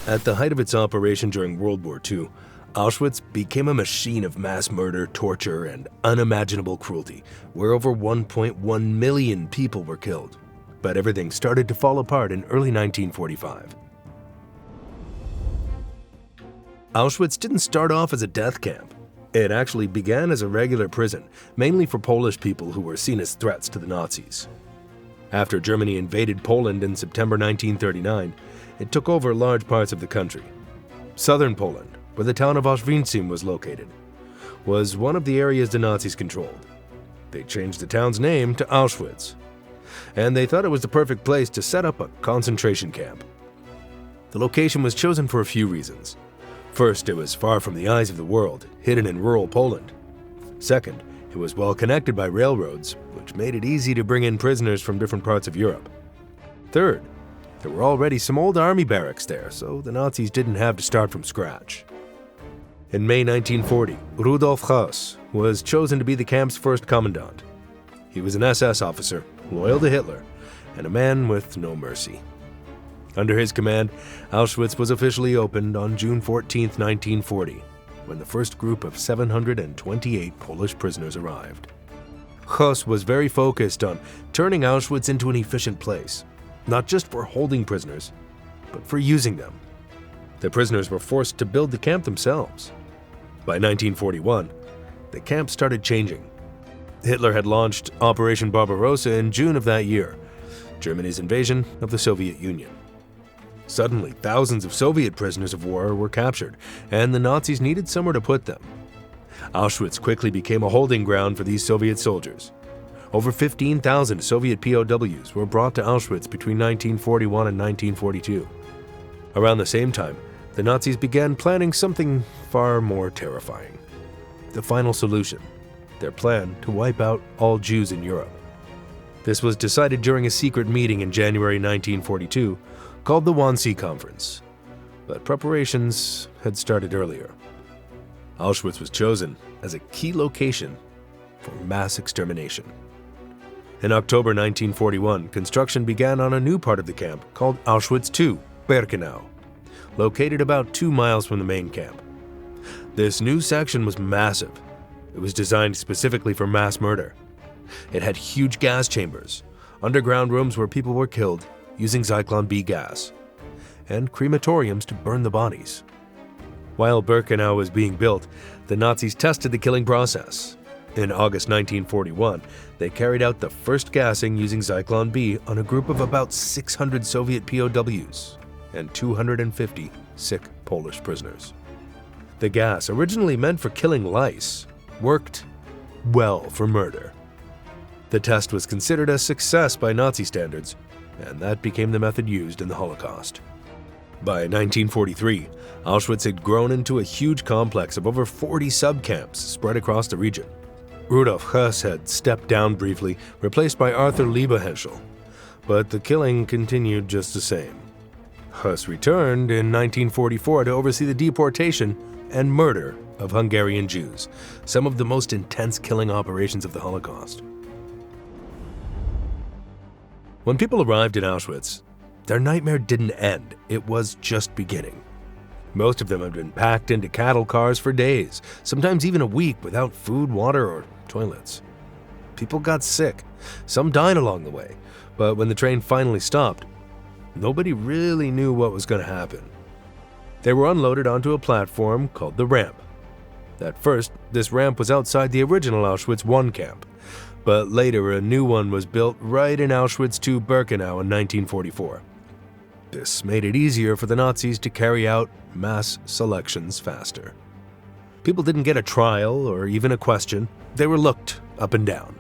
At the height of its operation during World War II, Auschwitz became a machine of mass murder, torture, and unimaginable cruelty, where over 1.1 million people were killed. But everything started to fall apart in early 1945. Auschwitz didn't start off as a death camp. It actually began as a regular prison, mainly for Polish people who were seen as threats to the Nazis. After Germany invaded Poland in September 1939, it took over large parts of the country. Southern Poland, where the town of Auschwitz was located, was one of the areas the Nazis controlled. They changed the town's name to Auschwitz, and they thought it was the perfect place to set up a concentration camp. The location was chosen for a few reasons. First, it was far from the eyes of the world, hidden in rural Poland. Second, it was well connected by railroads, which made it easy to bring in prisoners from different parts of Europe. Third, there were already some old army barracks there, so the Nazis didn't have to start from scratch. In May 1940, Rudolf Höss was chosen to be the camp's first commandant. He was an SS officer, loyal to Hitler, and a man with no mercy. Under his command, Auschwitz was officially opened on June 14, 1940, when the first group of 728 Polish prisoners arrived. Höss was very focused on turning Auschwitz into an efficient place, not just for holding prisoners, but for using them. The prisoners were forced to build the camp themselves. By 1941, the camp started changing. Hitler had launched Operation Barbarossa in June of that year, Germany's invasion of the Soviet Union. Suddenly, thousands of Soviet prisoners of war were captured, and the Nazis needed somewhere to put them. Auschwitz quickly became a holding ground for these Soviet soldiers. Over 15,000 Soviet POWs were brought to Auschwitz between 1941 and 1942. Around the same time, the Nazis began planning something far more terrifying. The final solution, their plan to wipe out all Jews in Europe. This was decided during a secret meeting in January 1942, called the Wannsee Conference, but preparations had started earlier. Auschwitz was chosen as a key location for mass extermination. In October 1941, construction began on a new part of the camp called Auschwitz II, Birkenau, located about 2 miles from the main camp. This new section was massive. It was designed specifically for mass murder. It had huge gas chambers, underground rooms where people were killed using Zyklon B gas, and crematoriums to burn the bodies. While Birkenau was being built, the Nazis tested the killing process. In August 1941, they carried out the first gassing using Zyklon B on a group of about 600 Soviet POWs and 250 sick Polish prisoners. The gas, originally meant for killing lice, worked well for murder. The test was considered a success by Nazi standards, and that became the method used in the Holocaust. By 1943, Auschwitz had grown into a huge complex of over 40 subcamps spread across the region. Rudolf Höss had stepped down briefly, replaced by Arthur Liebehenschel, but the killing continued just the same. Höss returned in 1944 to oversee the deportation and murder of Hungarian Jews, some of the most intense killing operations of the Holocaust. When people arrived in Auschwitz, their nightmare didn't end, it was just beginning. Most of them had been packed into cattle cars for days, sometimes even a week without food, water, or toilets. People got sick, some died along the way, but when the train finally stopped, nobody really knew what was going to happen. They were unloaded onto a platform called the ramp. At first, this ramp was outside the original Auschwitz I camp, but later a new one was built right in Auschwitz II Birkenau in 1944. This made it easier for the Nazis to carry out mass selections faster. People didn't get a trial or even a question. They were looked up and down.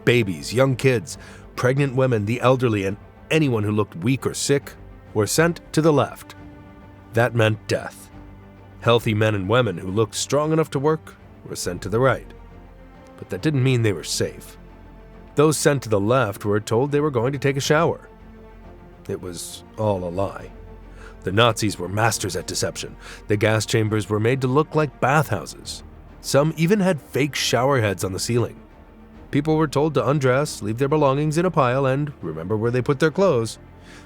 Babies, young kids, pregnant women, the elderly, and anyone who looked weak or sick were sent to the left. That meant death. Healthy men and women who looked strong enough to work were sent to the right. But that didn't mean they were safe. Those sent to the left were told they were going to take a shower. It was all a lie. The Nazis were masters at deception. The gas chambers were made to look like bathhouses. Some even had fake shower heads on the ceiling. People were told to undress, leave their belongings in a pile, and remember where they put their clothes.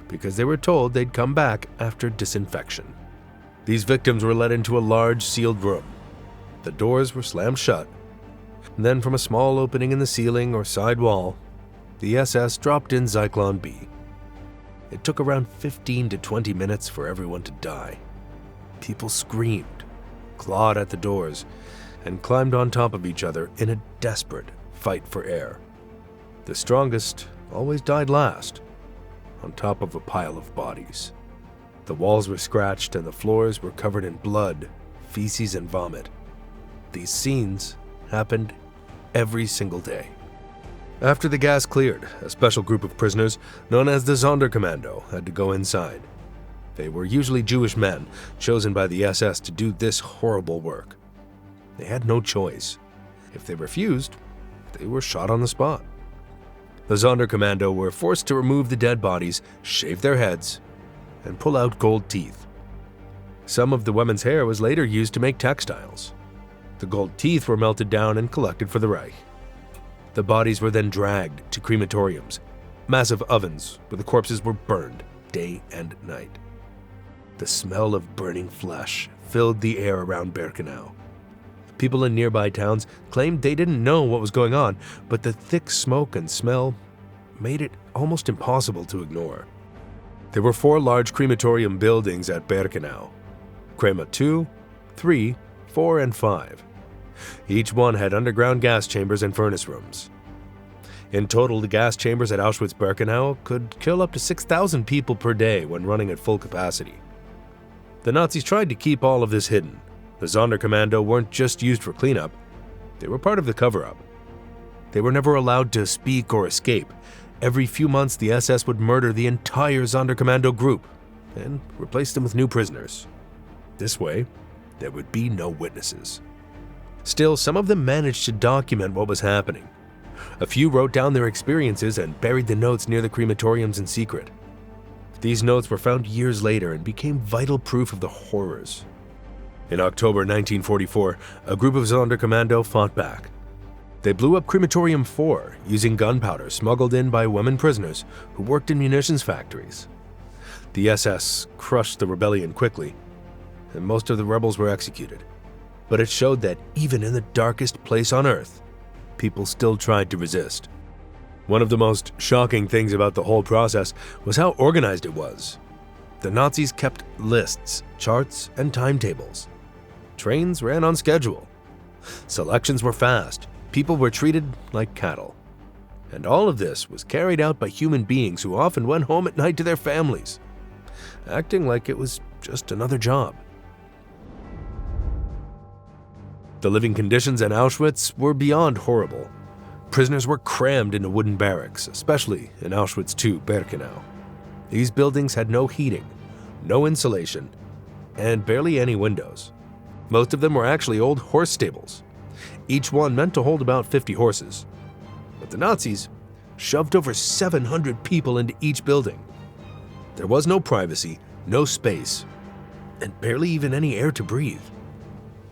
because they were told they'd come back after disinfection. These victims were led into a large sealed room. The doors were slammed shut. And then from a small opening in the ceiling or side wall, the SS dropped in Zyklon B. It took around 15 to 20 minutes for everyone to die. People screamed, clawed at the doors, and climbed on top of each other in a desperate fight for air. The strongest always died last, on top of a pile of bodies. The walls were scratched and the floors were covered in blood, feces, and vomit. These scenes happened every single day. After the gas cleared, a special group of prisoners, known as the Sonderkommando, had to go inside. They were usually Jewish men, chosen by the SS to do this horrible work. They had no choice. If they refused, they were shot on the spot. The Sonderkommando were forced to remove the dead bodies, shave their heads, and pull out gold teeth. Some of the women's hair was later used to make textiles. The gold teeth were melted down and collected for the Reich. The bodies were then dragged to crematoriums, massive ovens where the corpses were burned day and night. The smell of burning flesh filled the air around Birkenau. People in nearby towns claimed they didn't know what was going on, but the thick smoke and smell made it almost impossible to ignore. There were 4 large crematorium buildings at Birkenau: Crema 2, 3, 4, and 5. Each one had underground gas chambers and furnace rooms. In total, the gas chambers at Auschwitz-Birkenau could kill up to 6,000 people per day when running at full capacity. The Nazis tried to keep all of this hidden. The Sonderkommando weren't just used for cleanup, they were part of the cover-up. They were never allowed to speak or escape. Every few months, the SS would murder the entire Sonderkommando group and replace them with new prisoners. This way, there would be no witnesses. Still, some of them managed to document what was happening. A few wrote down their experiences and buried the notes near the crematoriums in secret. These notes were found years later and became vital proof of the horrors. In October 1944, a group of Sonderkommando fought back. They blew up Crematorium 4 using gunpowder smuggled in by women prisoners who worked in munitions factories. The SS crushed the rebellion quickly, and most of the rebels were executed. But it showed that even in the darkest place on Earth, people still tried to resist. One of the most shocking things about the whole process was how organized it was. The Nazis kept lists, charts, and timetables. Trains ran on schedule. Selections were fast. People were treated like cattle. And all of this was carried out by human beings who often went home at night to their families, acting like it was just another job. The living conditions at Auschwitz were beyond horrible. Prisoners were crammed into wooden barracks, especially in Auschwitz II Birkenau. These buildings had no heating, no insulation, and barely any windows. Most of them were actually old horse stables. Each one meant to hold about 50 horses. But the Nazis shoved over 700 people into each building. There was no privacy, no space, and barely even any air to breathe.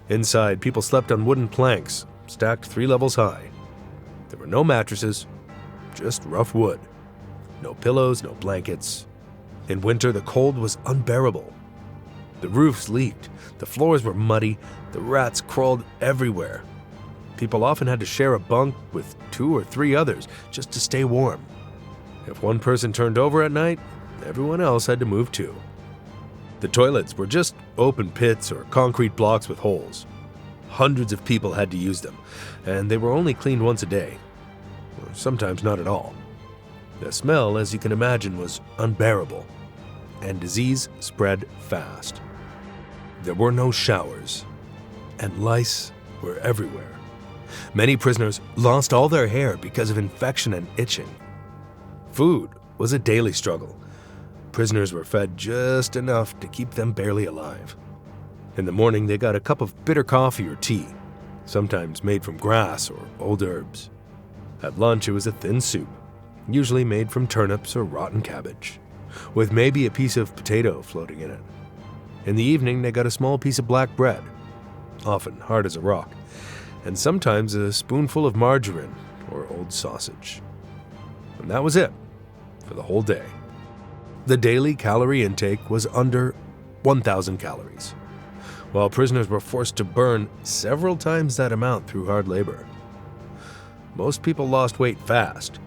Inside, people slept on wooden planks, stacked 3 levels high. There were no mattresses, just rough wood. No pillows, no blankets. In winter, the cold was unbearable. The roofs leaked, the floors were muddy, the rats crawled everywhere. People often had to share a bunk with 2 or 3 others just to stay warm. If one person turned over at night, everyone else had to move too. The toilets were just open pits or concrete blocks with holes. Hundreds of people had to use them, and they were only cleaned once a day, or sometimes not at all. The smell, as you can imagine, was unbearable, and disease spread fast. There were no showers, and lice were everywhere. Many prisoners lost all their hair because of infection and itching. Food was a daily struggle. Prisoners were fed just enough to keep them barely alive. In the morning, they got a cup of bitter coffee or tea, sometimes made from grass or old herbs. At lunch, it was a thin soup, usually made from turnips or rotten cabbage, with maybe a piece of potato floating in it. In the evening, they got a small piece of black bread, often hard as a rock, and sometimes a spoonful of margarine or old sausage. And that was it for the whole day. The daily calorie intake was under 1,000 calories, while prisoners were forced to burn several times that amount through hard labor. Most people lost weight fast.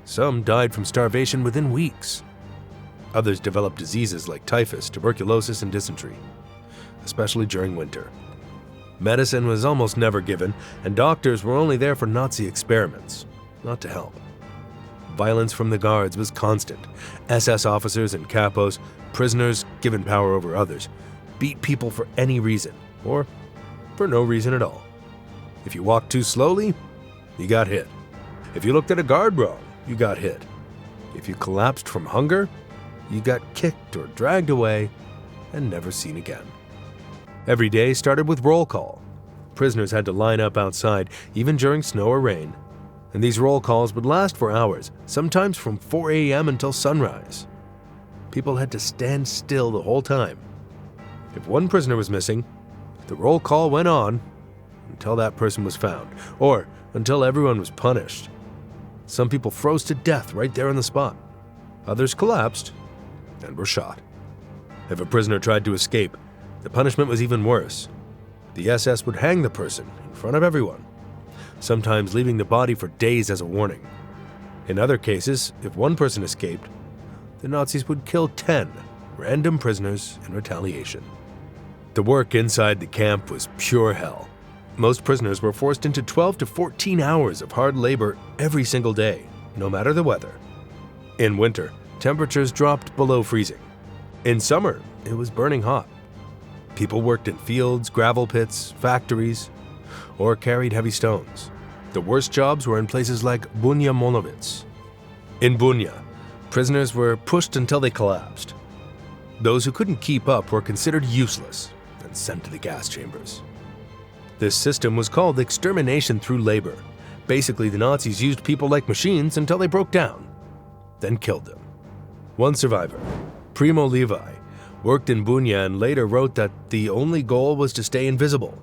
Some died from starvation within weeks. Others developed diseases like typhus, tuberculosis, and dysentery, especially during winter. Medicine was almost never given, and doctors were only there for Nazi experiments, not to help. Violence from the guards was constant. SS officers and capos, prisoners given power over others, beat people for any reason, or for no reason at all. If you walked too slowly, you got hit. If you looked at a guard wrong, you got hit. If you collapsed from hunger, you got kicked or dragged away and never seen again. Every day started with roll call. Prisoners had to line up outside, even during snow or rain. And these roll calls would last for hours, sometimes from 4 a.m. until sunrise. People had to stand still the whole time. If one prisoner was missing, the roll call went on until that person was found, or until everyone was punished. Some people froze to death right there on the spot. Others collapsed and were shot. If a prisoner tried to escape, the punishment was even worse. The SS would hang the person in front of everyone, sometimes leaving the body for days as a warning. In other cases, if one person escaped, the Nazis would kill 10 random prisoners in retaliation. The work inside the camp was pure hell. Most prisoners were forced into 12 to 14 hours of hard labor every single day, no matter the weather. In winter, temperatures dropped below freezing. In summer, it was burning hot. People worked in fields, gravel pits, factories, or carried heavy stones. The worst jobs were in places like Bunia Monowitz. In Bunia, prisoners were pushed until they collapsed. Those who couldn't keep up were considered useless and sent to the gas chambers. This system was called extermination through labor. Basically, the Nazis used people like machines until they broke down, then killed them. One survivor, Primo Levi, worked in Bunia and later wrote that the only goal was to stay invisible,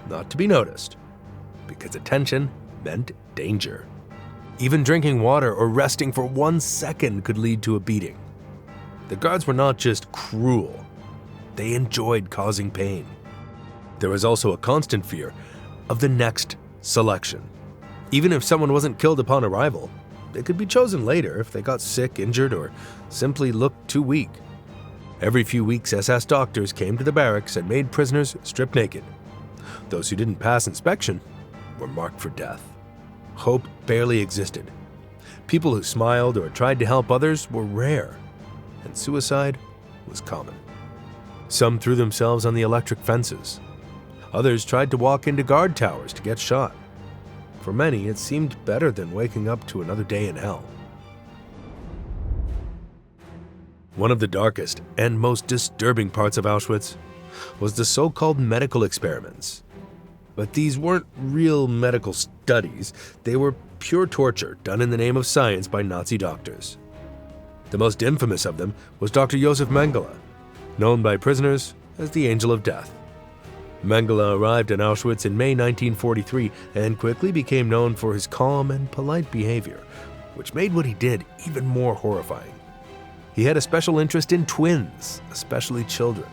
not to be noticed, because attention meant danger. Even drinking water or resting for 1 second could lead to a beating. The guards were not just cruel, they enjoyed causing pain. There was also a constant fear of the next selection. Even if someone wasn't killed upon arrival, they could be chosen later if they got sick, injured, or simply looked too weak. Every few weeks, SS doctors came to the barracks and made prisoners strip naked. Those who didn't pass inspection were marked for death. Hope barely existed. People who smiled or tried to help others were rare, and suicide was common. Some threw themselves on the electric fences. Others tried to walk into guard towers to get shot. For many, it seemed better than waking up to another day in hell. One of the darkest and most disturbing parts of Auschwitz was the so-called medical experiments. But these weren't real medical studies, they were pure torture done in the name of science by Nazi doctors. The most infamous of them was Dr. Josef Mengele, known by prisoners as the Angel of Death. Mengele arrived in Auschwitz in May 1943 and quickly became known for his calm and polite behavior, which made what he did even more horrifying. He had a special interest in twins, especially children.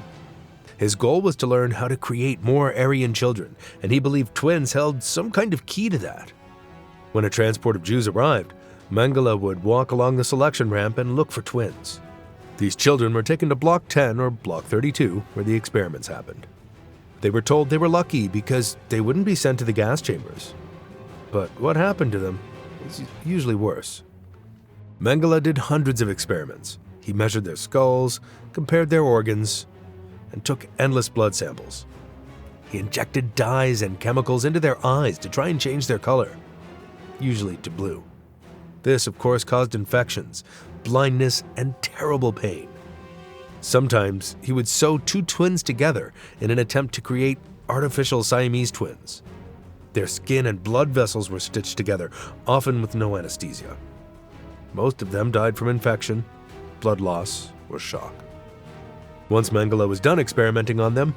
His goal was to learn how to create more Aryan children, and he believed twins held some kind of key to that. When a transport of Jews arrived, Mengele would walk along the selection ramp and look for twins. These children were taken to Block 10 or Block 32, where the experiments happened. They were told they were lucky because they wouldn't be sent to the gas chambers. But what happened to them was usually worse. Mengele did hundreds of experiments. He measured their skulls, compared their organs, and took endless blood samples. He injected dyes and chemicals into their eyes to try and change their color, usually to blue. This, of course, caused infections, blindness, and terrible pain. Sometimes he would sew two twins together in an attempt to create artificial Siamese twins. Their skin and blood vessels were stitched together, often with no anesthesia. Most of them died from infection, blood loss, or shock. Once Mengele was done experimenting on them,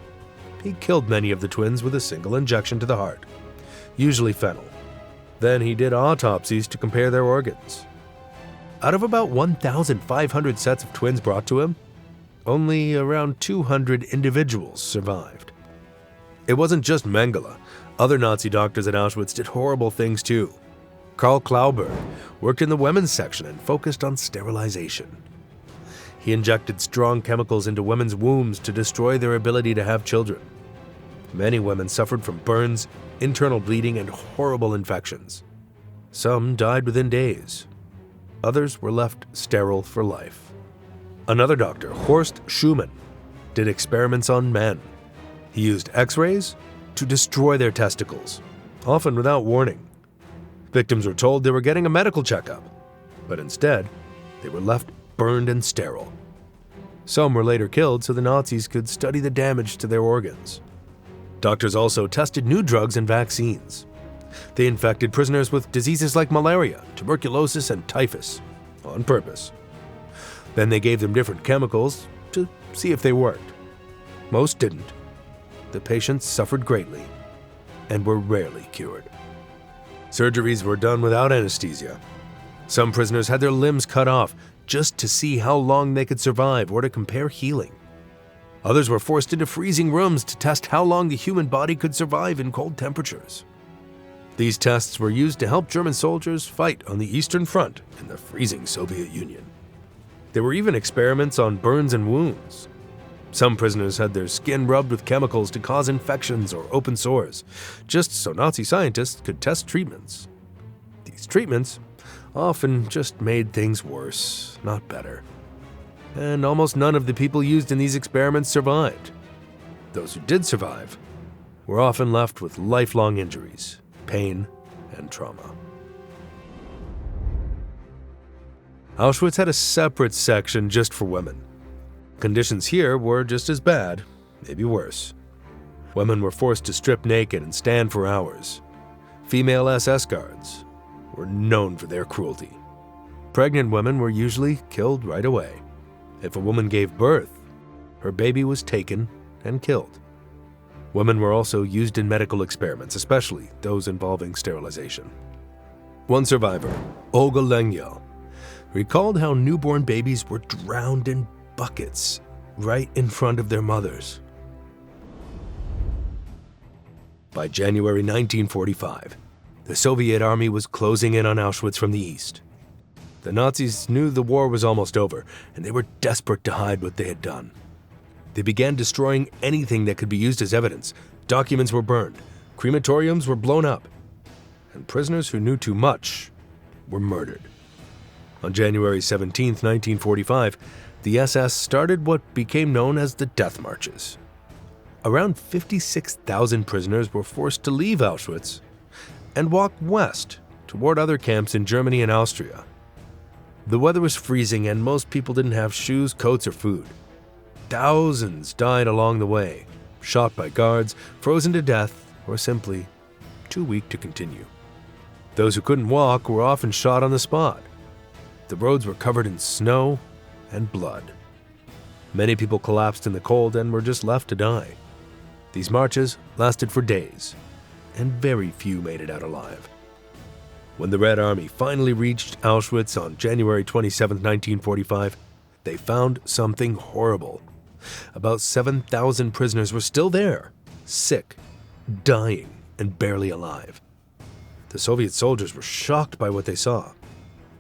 he killed many of the twins with a single injection to the heart, usually fennel. Then he did autopsies to compare their organs. Out of about 1,500 sets of twins brought to him, only around 200 individuals survived. It wasn't just Mengele. Other Nazi doctors at Auschwitz did horrible things too. Karl Klauberg worked in the women's section and focused on sterilization. He injected strong chemicals into women's wombs to destroy their ability to have children. Many women suffered from burns, internal bleeding, and horrible infections. Some died within days. Others were left sterile for life. Another doctor, Horst Schumann, did experiments on men. He used X-rays to destroy their testicles, often without warning. Victims were told they were getting a medical checkup, but instead, they were left burned and sterile. Some were later killed so the Nazis could study the damage to their organs. Doctors also tested new drugs and vaccines. They infected prisoners with diseases like malaria, tuberculosis, and typhus, on purpose. Then they gave them different chemicals to see if they worked. Most didn't. The patients suffered greatly and were rarely cured. Surgeries were done without anesthesia. Some prisoners had their limbs cut off just to see how long they could survive or to compare healing. Others were forced into freezing rooms to test how long the human body could survive in cold temperatures. These tests were used to help German soldiers fight on the Eastern Front in the freezing Soviet Union. There were even experiments on burns and wounds. Some prisoners had their skin rubbed with chemicals to cause infections or open sores, just so Nazi scientists could test treatments. These treatments often just made things worse, not better. And almost none of the people used in these experiments survived. Those who did survive were often left with lifelong injuries, pain, and trauma. Auschwitz had a separate section just for women. Conditions here were just as bad, maybe worse. Women were forced to strip naked and stand for hours. Female SS guards were known for their cruelty. Pregnant women were usually killed right away. If a woman gave birth, her baby was taken and killed. Women were also used in medical experiments, especially those involving sterilization. One survivor, Olga Lengyel, recalled how newborn babies were drowned in buckets right in front of their mothers. By January 1945, the Soviet army was closing in on Auschwitz from the east. The Nazis knew the war was almost over, and they were desperate to hide what they had done. They began destroying anything that could be used as evidence. Documents were burned, crematoriums were blown up, and prisoners who knew too much were murdered. On January 17, 1945, the SS started what became known as the Death Marches. Around 56,000 prisoners were forced to leave Auschwitz and walk west toward other camps in Germany and Austria. The weather was freezing and most people didn't have shoes, coats, or food. Thousands died along the way, shot by guards, frozen to death, or simply too weak to continue. Those who couldn't walk were often shot on the spot. The roads were covered in snow and blood. Many people collapsed in the cold and were just left to die. These marches lasted for days, and very few made it out alive. When the Red Army finally reached Auschwitz on January 27, 1945, they found something horrible. About 7,000 prisoners were still there, sick, dying, and barely alive. The Soviet soldiers were shocked by what they saw.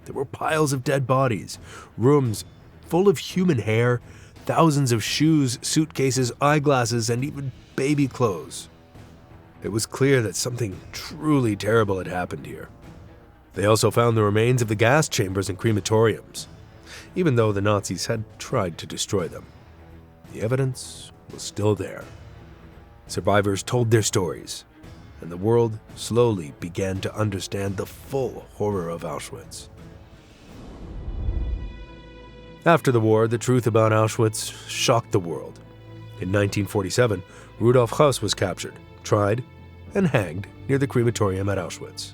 There were piles of dead bodies, rooms full of human hair, thousands of shoes, suitcases, eyeglasses, and even baby clothes. It was clear that something truly terrible had happened here. They also found the remains of the gas chambers and crematoriums, even though the Nazis had tried to destroy them. The evidence was still there. Survivors told their stories, and the world slowly began to understand the full horror of Auschwitz. After the war, the truth about Auschwitz shocked the world. In 1947, Rudolf Höss was captured, tried, and hanged near the crematorium at Auschwitz.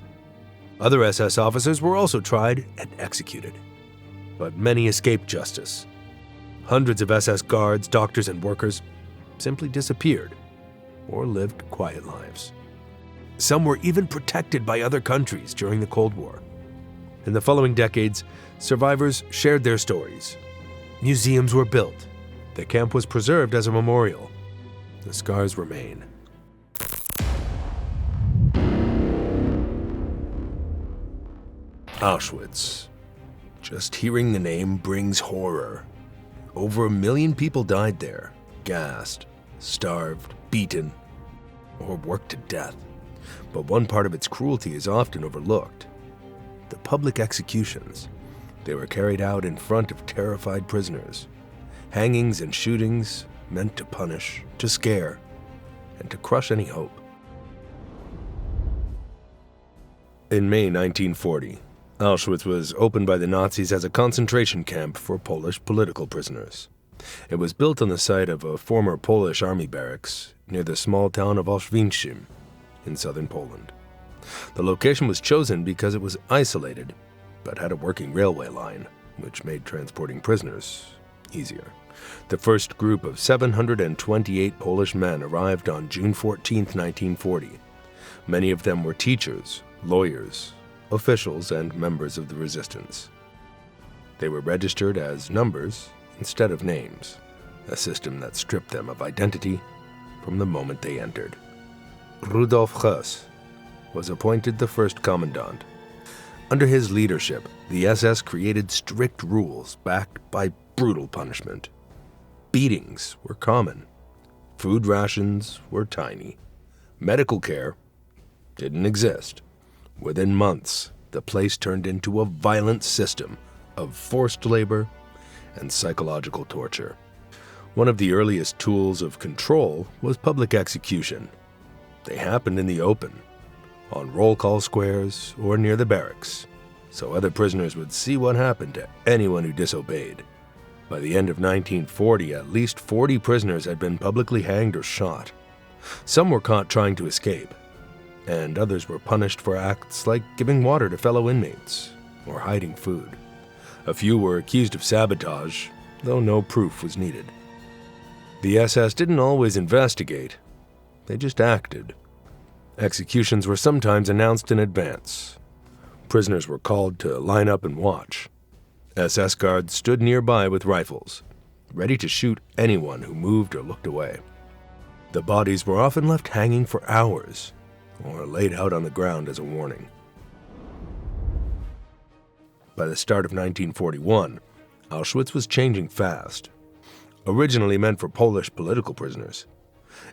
Other SS officers were also tried and executed, but many escaped justice. Hundreds of SS guards, doctors, and workers simply disappeared or lived quiet lives. Some were even protected by other countries during the Cold War. In the following decades, survivors shared their stories. Museums were built. The camp was preserved as a memorial. The scars remain. Auschwitz. Just hearing the name brings horror. Over 1 million people died there, gassed, starved, beaten, or worked to death. But one part of its cruelty is often overlooked: the public executions. They were carried out in front of terrified prisoners. Hangings and shootings meant to punish, to scare, and to crush any hope. In May 1940, Auschwitz was opened by the Nazis as a concentration camp for Polish political prisoners. It was built on the site of a former Polish army barracks near the small town of Auschwitz in southern Poland. The location was chosen because it was isolated, but had a working railway line, which made transporting prisoners easier. The first group of 728 Polish men arrived on June 14, 1940. Many of them were teachers, lawyers, officials, and members of the resistance. They were registered as numbers instead of names, a system that stripped them of identity from the moment they entered. Rudolf Höss was appointed the first commandant. Under his leadership, the SS created strict rules backed by brutal punishment. Beatings were common. Food rations were tiny. Medical care didn't exist. Within months, the place turned into a violent system of forced labor and psychological torture. One of the earliest tools of control was public execution. They happened in the open, on roll call squares or near the barracks, so other prisoners would see what happened to anyone who disobeyed. By the end of 1940, at least 40 prisoners had been publicly hanged or shot. Some were caught trying to escape, and others were punished for acts like giving water to fellow inmates or hiding food. A few were accused of sabotage, though no proof was needed. The SS didn't always investigate, they just acted. Executions were sometimes announced in advance. Prisoners were called to line up and watch. SS guards stood nearby with rifles, ready to shoot anyone who moved or looked away. The bodies were often left hanging for hours, or laid out on the ground as a warning. By the start of 1941, Auschwitz was changing fast. Originally meant for Polish political prisoners,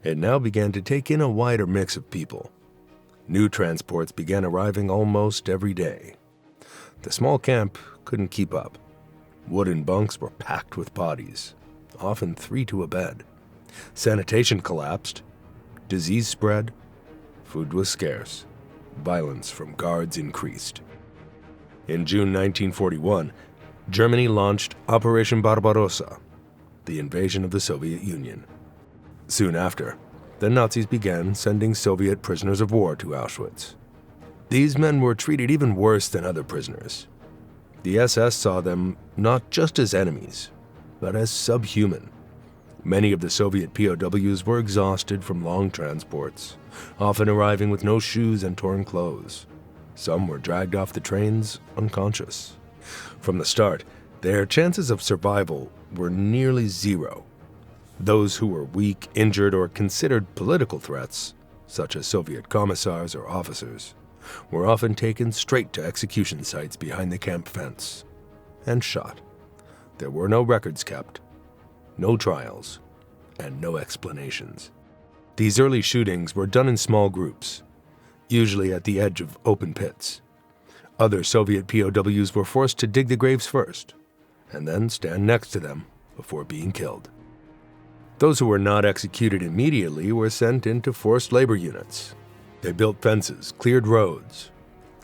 it now began to take in a wider mix of people. New transports began arriving almost every day. The small camp couldn't keep up. Wooden bunks were packed with bodies, often 3 to a bed. Sanitation collapsed, disease spread, food was scarce, violence from guards increased. In June 1941, Germany launched Operation Barbarossa, the invasion of the Soviet Union. Soon after, the Nazis began sending Soviet prisoners of war to Auschwitz. These men were treated even worse than other prisoners. The SS saw them not just as enemies, but as subhuman. Many of the Soviet POWs were exhausted from long transports, often arriving with no shoes and torn clothes. Some were dragged off the trains unconscious. From the start, their chances of survival were nearly zero. Those who were weak, injured, or considered political threats, such as Soviet commissars or officers, were often taken straight to execution sites behind the camp fence and shot. There were no records kept, no trials, and no explanations. These early shootings were done in small groups, usually at the edge of open pits. Other Soviet POWs were forced to dig the graves first, and then stand next to them before being killed. Those who were not executed immediately were sent into forced labor units. They built fences, cleared roads,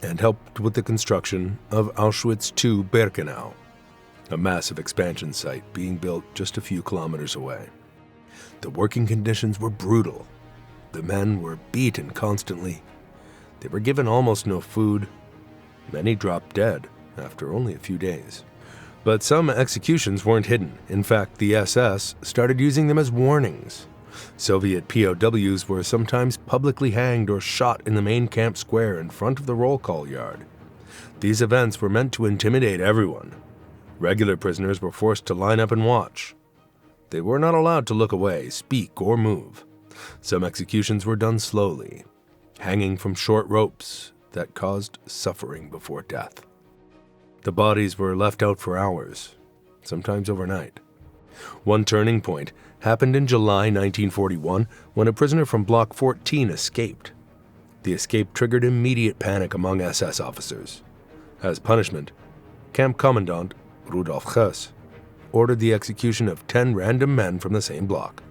and helped with the construction of Auschwitz II Birkenau, a massive expansion site being built just a few kilometers away. The working conditions were brutal. The men were beaten constantly. They were given almost no food. Many dropped dead after only a few days. But some executions weren't hidden. In fact, the SS started using them as warnings. Soviet POWs were sometimes publicly hanged or shot in the main camp square in front of the roll call yard. These events were meant to intimidate everyone. Regular prisoners were forced to line up and watch. They were not allowed to look away, speak, or move. Some executions were done slowly, hanging from short ropes that caused suffering before death. The bodies were left out for hours, sometimes overnight. One turning point happened in July 1941 when a prisoner from Block 14 escaped. The escape triggered immediate panic among SS officers. As punishment, Camp Commandant Rudolf Hess ordered the execution of 10 random men from the same block.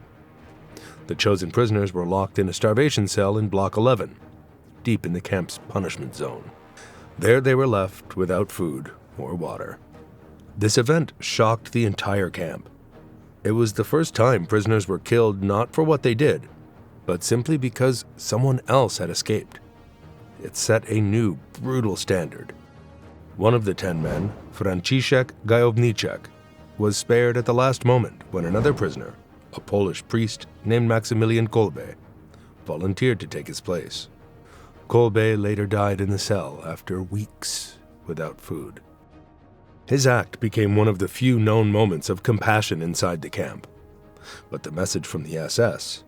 The chosen prisoners were locked in a starvation cell in Block 11, deep in the camp's punishment zone. There they were left without food or water. This event shocked the entire camp. It was the first time prisoners were killed not for what they did, but simply because someone else had escaped. It set a new, brutal standard. One of the 10 men, Franciszek Gajowniczek, was spared at the last moment when another prisoner, a Polish priest named Maximilian Kolbe, volunteered to take his place. Kolbe later died in the cell after weeks without food. His act became one of the few known moments of compassion inside the camp. But the message from the SS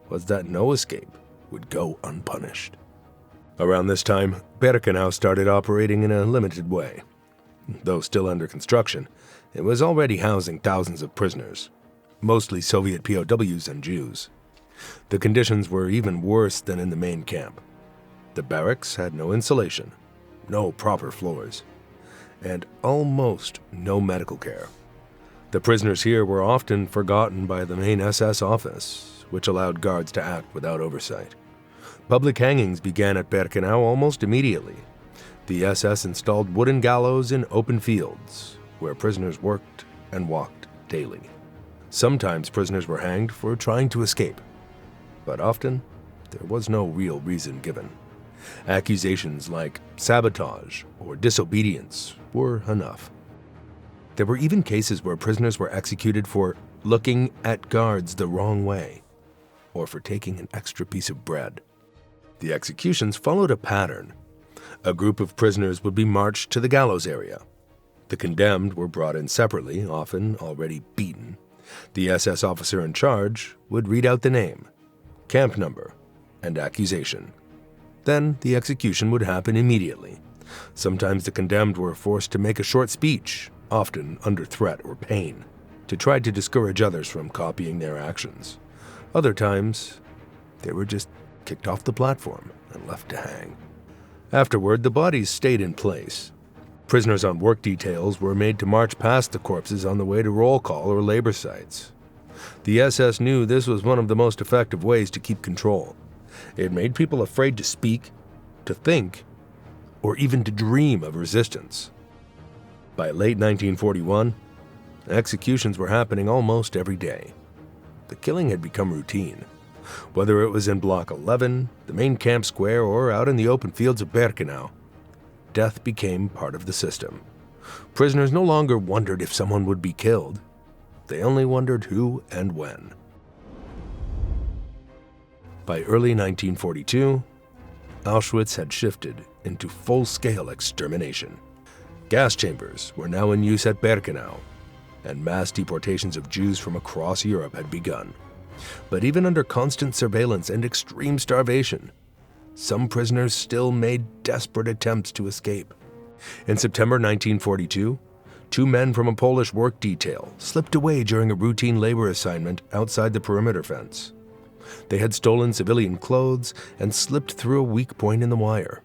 was that no escape would go unpunished. Around this time, Birkenau started operating in a limited way. Though still under construction, it was already housing thousands of prisoners, mostly Soviet POWs and Jews. The conditions were even worse than in the main camp. The barracks had no insulation, no proper floors, and almost no medical care. The prisoners here were often forgotten by the main SS office, which allowed guards to act without oversight. Public hangings began at Birkenau almost immediately. The SS installed wooden gallows in open fields, where prisoners worked and walked daily. Sometimes prisoners were hanged for trying to escape, but often there was no real reason given. Accusations like sabotage or disobedience were enough. There were even cases where prisoners were executed for looking at guards the wrong way or for taking an extra piece of bread. The executions followed a pattern. A group of prisoners would be marched to the gallows area. The condemned were brought in separately, often already beaten. The SS officer in charge would read out the name, camp number, and accusation. Then the execution would happen immediately. Sometimes the condemned were forced to make a short speech, often under threat or pain, to try to discourage others from copying their actions. Other times, they were just kicked off the platform and left to hang. Afterward, the bodies stayed in place. Prisoners on work details were made to march past the corpses on the way to roll call or labor sites. The SS knew this was one of the most effective ways to keep control. It made people afraid to speak, to think, or even to dream of resistance. By late 1941, executions were happening almost every day. The killing had become routine. Whether it was in Block 11, the main camp square, or out in the open fields of Birkenau, death became part of the system. Prisoners no longer wondered if someone would be killed. They only wondered who and when. By early 1942, Auschwitz had shifted into full-scale extermination. Gas chambers were now in use at Birkenau, and mass deportations of Jews from across Europe had begun. But even under constant surveillance and extreme starvation, some prisoners still made desperate attempts to escape. In September 1942, 2 men from a Polish work detail slipped away during a routine labor assignment outside the perimeter fence. They had stolen civilian clothes and slipped through a weak point in the wire.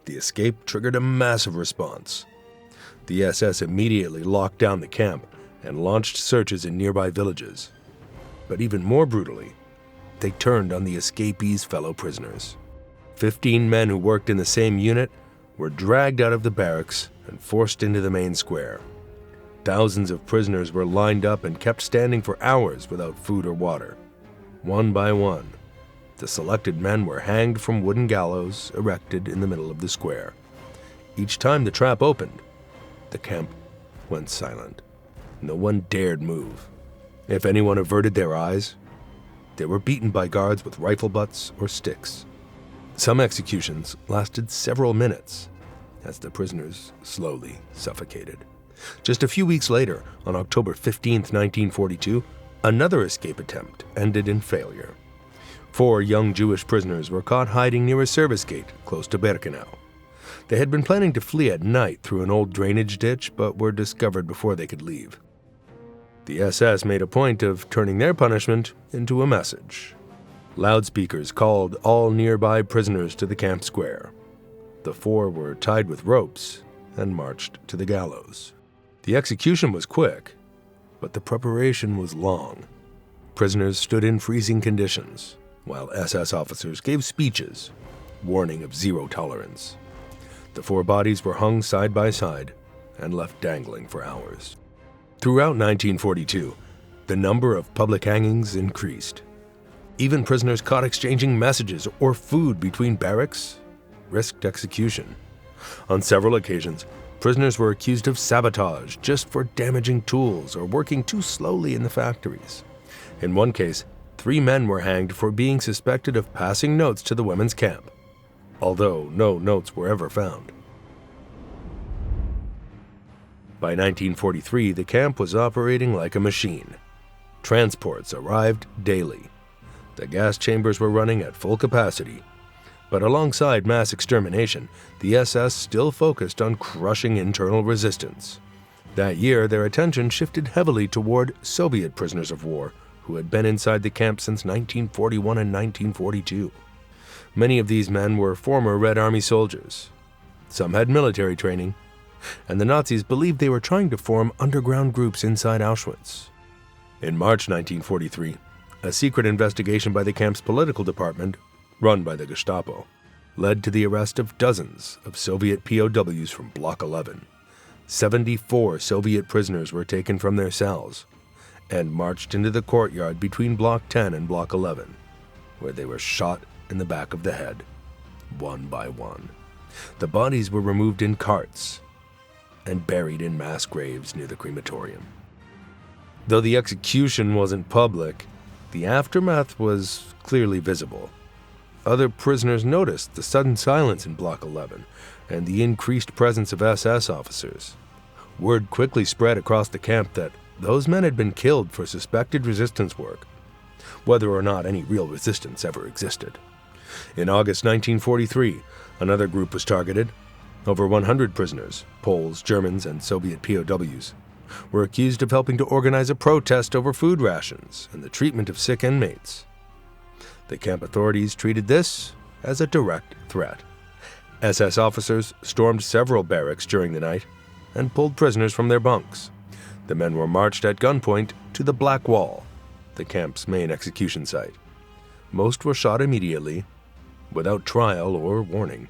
The escape triggered a massive response. The SS immediately locked down the camp and launched searches in nearby villages. But even more brutally, they turned on the escapees' fellow prisoners. 15 men who worked in the same unit were dragged out of the barracks and forced into the main square. Thousands of prisoners were lined up and kept standing for hours without food or water. One by one, the selected men were hanged from wooden gallows erected in the middle of the square. Each time the trap opened, the camp went silent. No one dared move. If anyone averted their eyes, they were beaten by guards with rifle butts or sticks. Some executions lasted several minutes. as the prisoners slowly suffocated. Just a few weeks later, on October 15, 1942, another escape attempt ended in failure. 4 young Jewish prisoners were caught hiding near a service gate close to Birkenau. They had been planning to flee at night through an old drainage ditch, but were discovered before they could leave. The SS made a point of turning their punishment into a message. Loudspeakers called all nearby prisoners to the camp square. The 4 were tied with ropes and marched to the gallows. The execution was quick, but the preparation was long. Prisoners stood in freezing conditions, while SS officers gave speeches warning of zero tolerance. The 4 bodies were hung side by side and left dangling for hours. Throughout 1942, the number of public hangings increased. Even prisoners caught exchanging messages or food between barracks risked execution. On several occasions, prisoners were accused of sabotage just for damaging tools or working too slowly in the factories. In one case, 3 men were hanged for being suspected of passing notes to the women's camp, although no notes were ever found. By 1943, the camp was operating like a machine. Transports arrived daily. The gas chambers were running at full capacity. But alongside mass extermination, the SS still focused on crushing internal resistance. That year, their attention shifted heavily toward Soviet prisoners of war who had been inside the camp since 1941 and 1942. Many of these men were former Red Army soldiers. Some had military training, and the Nazis believed they were trying to form underground groups inside Auschwitz. In March 1943, a secret investigation by the camp's political department, run by the Gestapo, led to the arrest of dozens of Soviet POWs from Block 11. 74 Soviet prisoners were taken from their cells and marched into the courtyard between Block 10 and Block 11, where they were shot in the back of the head, one by one. The bodies were removed in carts and buried in mass graves near the crematorium. Though the execution wasn't public, the aftermath was clearly visible. Other prisoners noticed the sudden silence in Block 11 and the increased presence of SS officers. Word quickly spread across the camp that those men had been killed for suspected resistance work, whether or not any real resistance ever existed. In August 1943, another group was targeted. Over 100 prisoners, Poles, Germans, and Soviet POWs, were accused of helping to organize a protest over food rations and the treatment of sick inmates. The camp authorities treated this as a direct threat. SS officers stormed several barracks during the night and pulled prisoners from their bunks. The men were marched at gunpoint to the Black Wall, the camp's main execution site. Most were shot immediately, without trial or warning.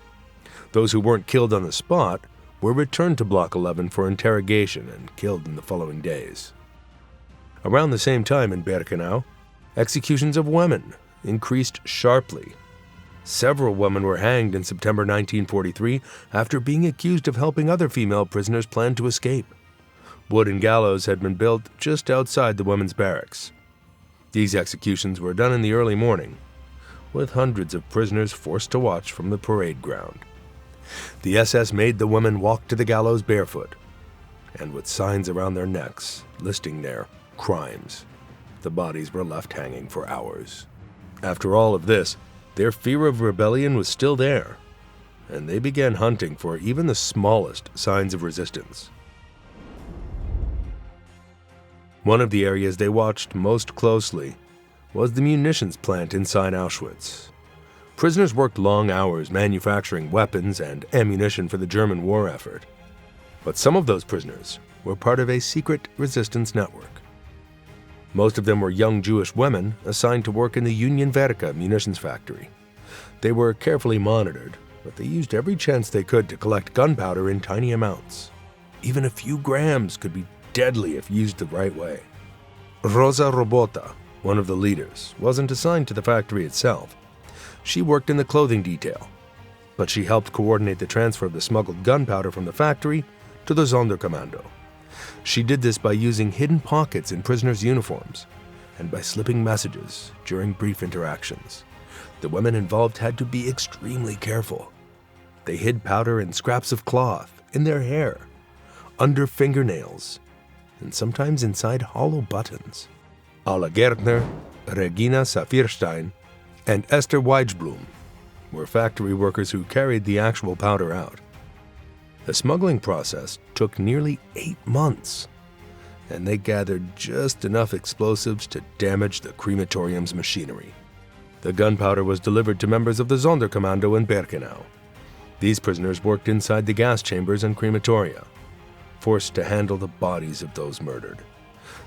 Those who weren't killed on the spot were returned to Block 11 for interrogation and killed in the following days. Around the same time in Birkenau, executions of women increased sharply. Several women were hanged in September 1943 after being accused of helping other female prisoners plan to escape. Wooden gallows had been built just outside the women's barracks. These executions were done in the early morning, with hundreds of prisoners forced to watch from the parade ground. The SS made the women walk to the gallows barefoot, and with signs around their necks listing their crimes. The bodies were left hanging for hours. After all of this, their fear of rebellion was still there, and they began hunting for even the smallest signs of resistance. One of the areas they watched most closely was the munitions plant inside Auschwitz. Prisoners worked long hours manufacturing weapons and ammunition for the German war effort. But some of those prisoners were part of a secret resistance network. Most of them were young Jewish women assigned to work in the Union Werke munitions factory. They were carefully monitored, but they used every chance they could to collect gunpowder in tiny amounts. Even a few grams could be deadly if used the right way. Rosa Robota, one of the leaders, wasn't assigned to the factory itself. She worked in the clothing detail, but she helped coordinate the transfer of the smuggled gunpowder from the factory to the Sonderkommando. She did this by using hidden pockets in prisoners' uniforms and by slipping messages during brief interactions. The women involved had to be extremely careful. They hid powder in scraps of cloth, in their hair, under fingernails, and sometimes inside hollow buttons. Alla Gärtner, Regina Saphirstein, and Esther Weijblum were factory workers who carried the actual powder out. The smuggling process took nearly 8 months, and they gathered just enough explosives to damage the crematorium's machinery. The gunpowder was delivered to members of the Sonderkommando in Birkenau. These prisoners worked inside the gas chambers and crematoria, forced to handle the bodies of those murdered.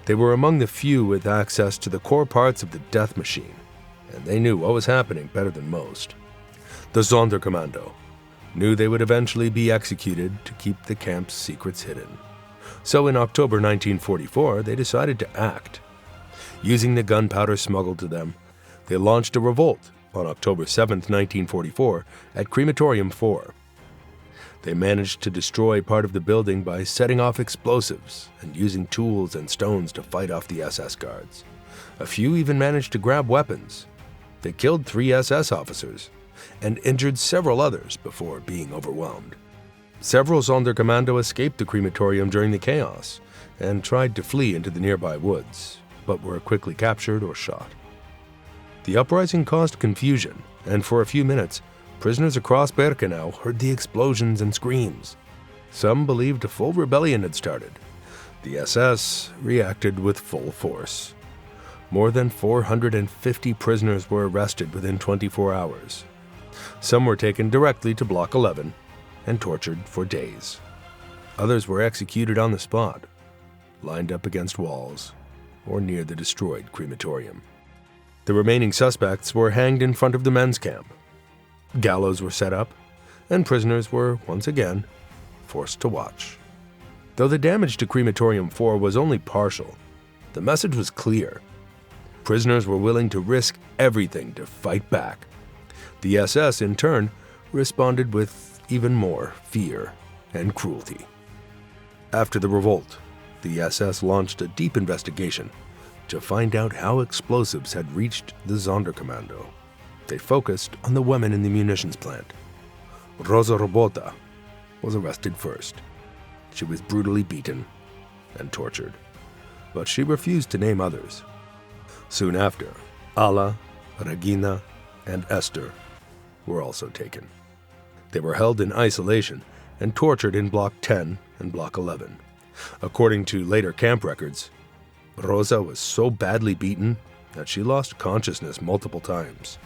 They were among the few with access to the core parts of the death machine, and they knew what was happening better than most. The Sonderkommando knew they would eventually be executed to keep the camp's secrets hidden. So in October 1944, they decided to act. Using the gunpowder smuggled to them, they launched a revolt on October 7, 1944, at Crematorium 4. They managed to destroy part of the building by setting off explosives and using tools and stones to fight off the SS guards. A few even managed to grab weapons. They killed 3 SS officers and injured several others before being overwhelmed. Several Sonderkommando escaped the crematorium during the chaos and tried to flee into the nearby woods, but were quickly captured or shot. The uprising caused confusion, and for a few minutes, prisoners across Birkenau heard the explosions and screams. Some believed a full rebellion had started. The SS reacted with full force. More than 450 prisoners were arrested within 24 hours. Some were taken directly to Block 11 and tortured for days. Others were executed on the spot, lined up against walls, or near the destroyed crematorium. The remaining suspects were hanged in front of the men's camp. Gallows were set up, and prisoners were, once again, forced to watch. Though the damage to Crematorium 4 was only partial, the message was clear. Prisoners were willing to risk everything to fight back. The SS, in turn, responded with even more fear and cruelty. After the revolt, the SS launched a deep investigation to find out how explosives had reached the Sonderkommando. They focused on the women in the munitions plant. Rosa Robota was arrested first. She was brutally beaten and tortured, but she refused to name others. Soon after, Alla, Regina, and Esther were also taken. They were held in isolation and tortured in Block 10 and Block 11. According to later camp records, Rosa was so badly beaten that she lost consciousness multiple times.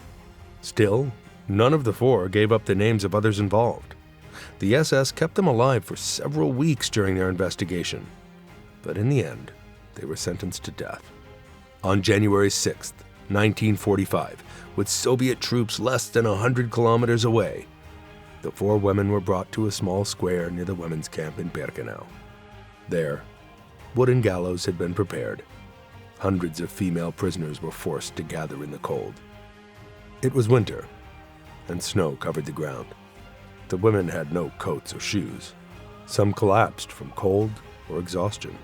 Still, none of the 4 gave up the names of others involved. The SS kept them alive for several weeks during their investigation, but in the end, they were sentenced to death. On January 6, 1945, with Soviet troops less than 100 kilometers away, the 4 women were brought to a small square near the women's camp in Birkenau. There, wooden gallows had been prepared. Hundreds of female prisoners were forced to gather in the cold. It was winter, and snow covered the ground. The women had no coats or shoes. Some collapsed from cold or exhaustion.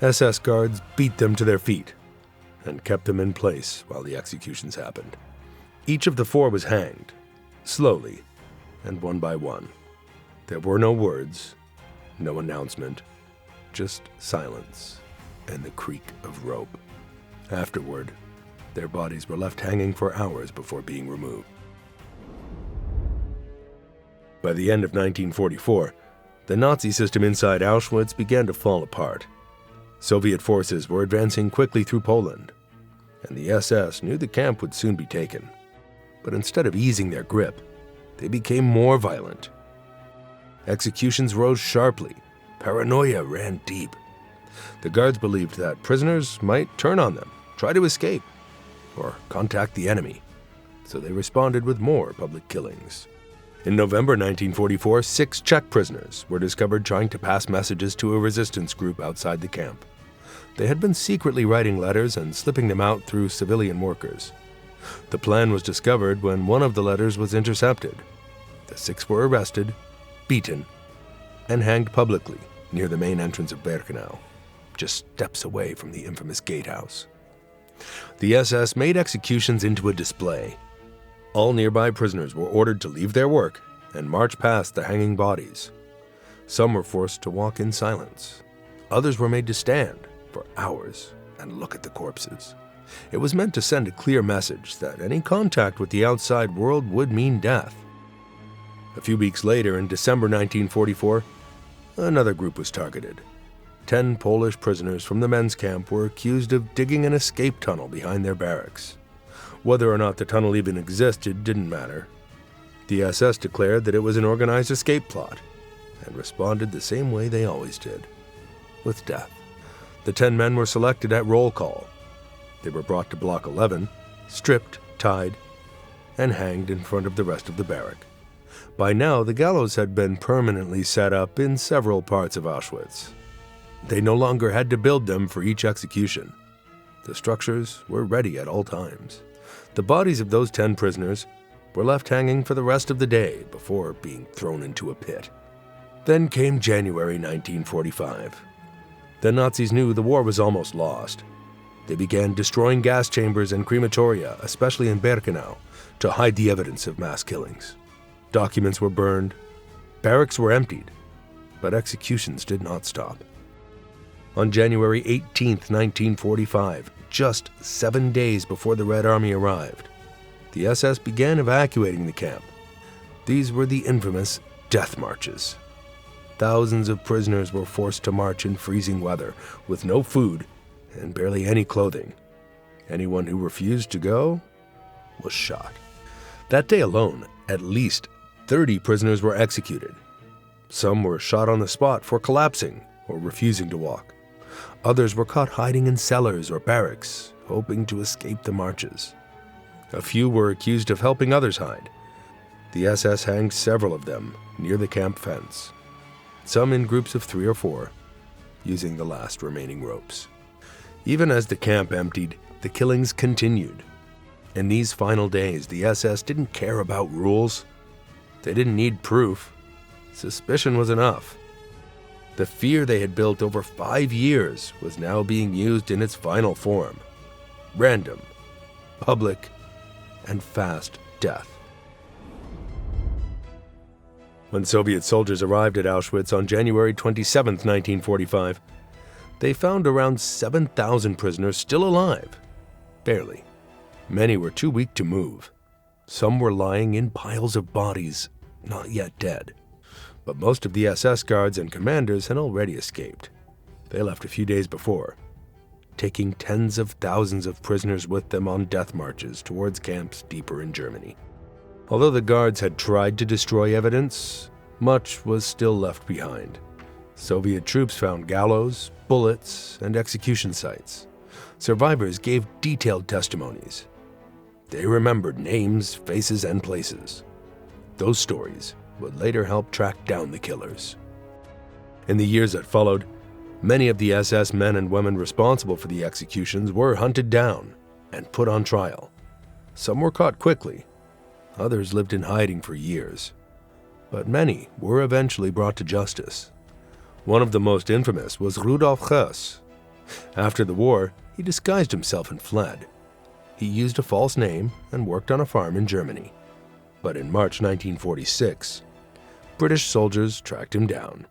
SS guards beat them to their feet and kept them in place while the executions happened. Each of the 4 was hanged, slowly and one by one. There were no words, no announcement, just silence and the creak of rope. Afterward, their bodies were left hanging for hours before being removed. By the end of 1944, the Nazi system inside Auschwitz began to fall apart. Soviet forces were advancing quickly through Poland, and the SS knew the camp would soon be taken. But instead of easing their grip, they became more violent. Executions rose sharply. Paranoia ran deep. The guards believed that prisoners might turn on them, try to escape, or contact the enemy, so they responded with more public killings. In November 1944, 6 Czech prisoners were discovered trying to pass messages to a resistance group outside the camp. They had been secretly writing letters and slipping them out through civilian workers. The plan was discovered when one of the letters was intercepted. The 6 were arrested, beaten, and hanged publicly near the main entrance of Birkenau, just steps away from the infamous gatehouse. The SS made executions into a display. All nearby prisoners were ordered to leave their work and march past the hanging bodies. Some were forced to walk in silence. Others were made to stand for hours and look at the corpses. It was meant to send a clear message that any contact with the outside world would mean death. A few weeks later, in December 1944, another group was targeted. 10 Polish prisoners from the men's camp were accused of digging an escape tunnel behind their barracks. Whether or not the tunnel even existed didn't matter. The SS declared that it was an organized escape plot and responded the same way they always did, with death. The 10 men were selected at roll call. They were brought to Block 11, stripped, tied, and hanged in front of the rest of the barrack. By now, the gallows had been permanently set up in several parts of Auschwitz. They no longer had to build them for each execution. The structures were ready at all times. The bodies of those 10 prisoners were left hanging for the rest of the day before being thrown into a pit. Then came January 1945. The Nazis knew the war was almost lost. They began destroying gas chambers and crematoria, especially in Birkenau, to hide the evidence of mass killings. Documents were burned, barracks were emptied, but executions did not stop. On January 18, 1945, just 7 days before the Red Army arrived, the SS began evacuating the camp. These were the infamous death marches. Thousands of prisoners were forced to march in freezing weather with no food and barely any clothing. Anyone who refused to go was shot. That day alone, at least 30 prisoners were executed. Some were shot on the spot for collapsing or refusing to walk. Others were caught hiding in cellars or barracks, hoping to escape the marches. A few were accused of helping others hide. The SS hanged several of them near the camp fence, some in groups of 3 or 4, using the last remaining ropes. Even as the camp emptied, the killings continued. In these final days, the SS didn't care about rules. They didn't need proof. Suspicion was enough. The fear they had built over 5 years was now being used in its final form: random, public, and fast death. When Soviet soldiers arrived at Auschwitz on January 27, 1945, they found around 7,000 prisoners still alive. Barely. Many were too weak to move. Some were lying in piles of bodies, not yet dead. But most of the SS guards and commanders had already escaped. They left a few days before, taking tens of thousands of prisoners with them on death marches towards camps deeper in Germany. Although the guards had tried to destroy evidence, much was still left behind. Soviet troops found gallows, bullets, and execution sites. Survivors gave detailed testimonies. They remembered names, faces, and places. Those stories would later help track down the killers. In the years that followed, many of the SS men and women responsible for the executions were hunted down and put on trial. Some were caught quickly. Others lived in hiding for years. But many were eventually brought to justice. One of the most infamous was Rudolf Hess. After the war, he disguised himself and fled. He used a false name and worked on a farm in Germany. But in March 1946, British soldiers tracked him down.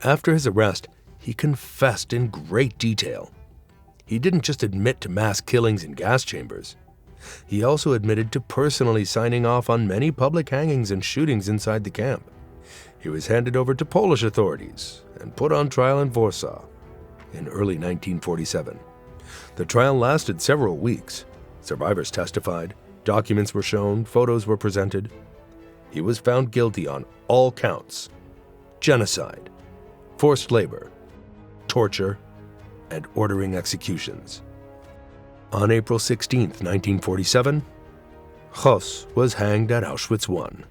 After his arrest, he confessed in great detail. He didn't just admit to mass killings in gas chambers. He also admitted to personally signing off on many public hangings and shootings inside the camp. He was handed over to Polish authorities and put on trial in Warsaw in early 1947. The trial lasted several weeks. Survivors testified, documents were shown, photos were presented. He was found guilty on all counts: genocide, forced labor, torture, and ordering executions. On April 16, 1947, Hess was hanged at Auschwitz I,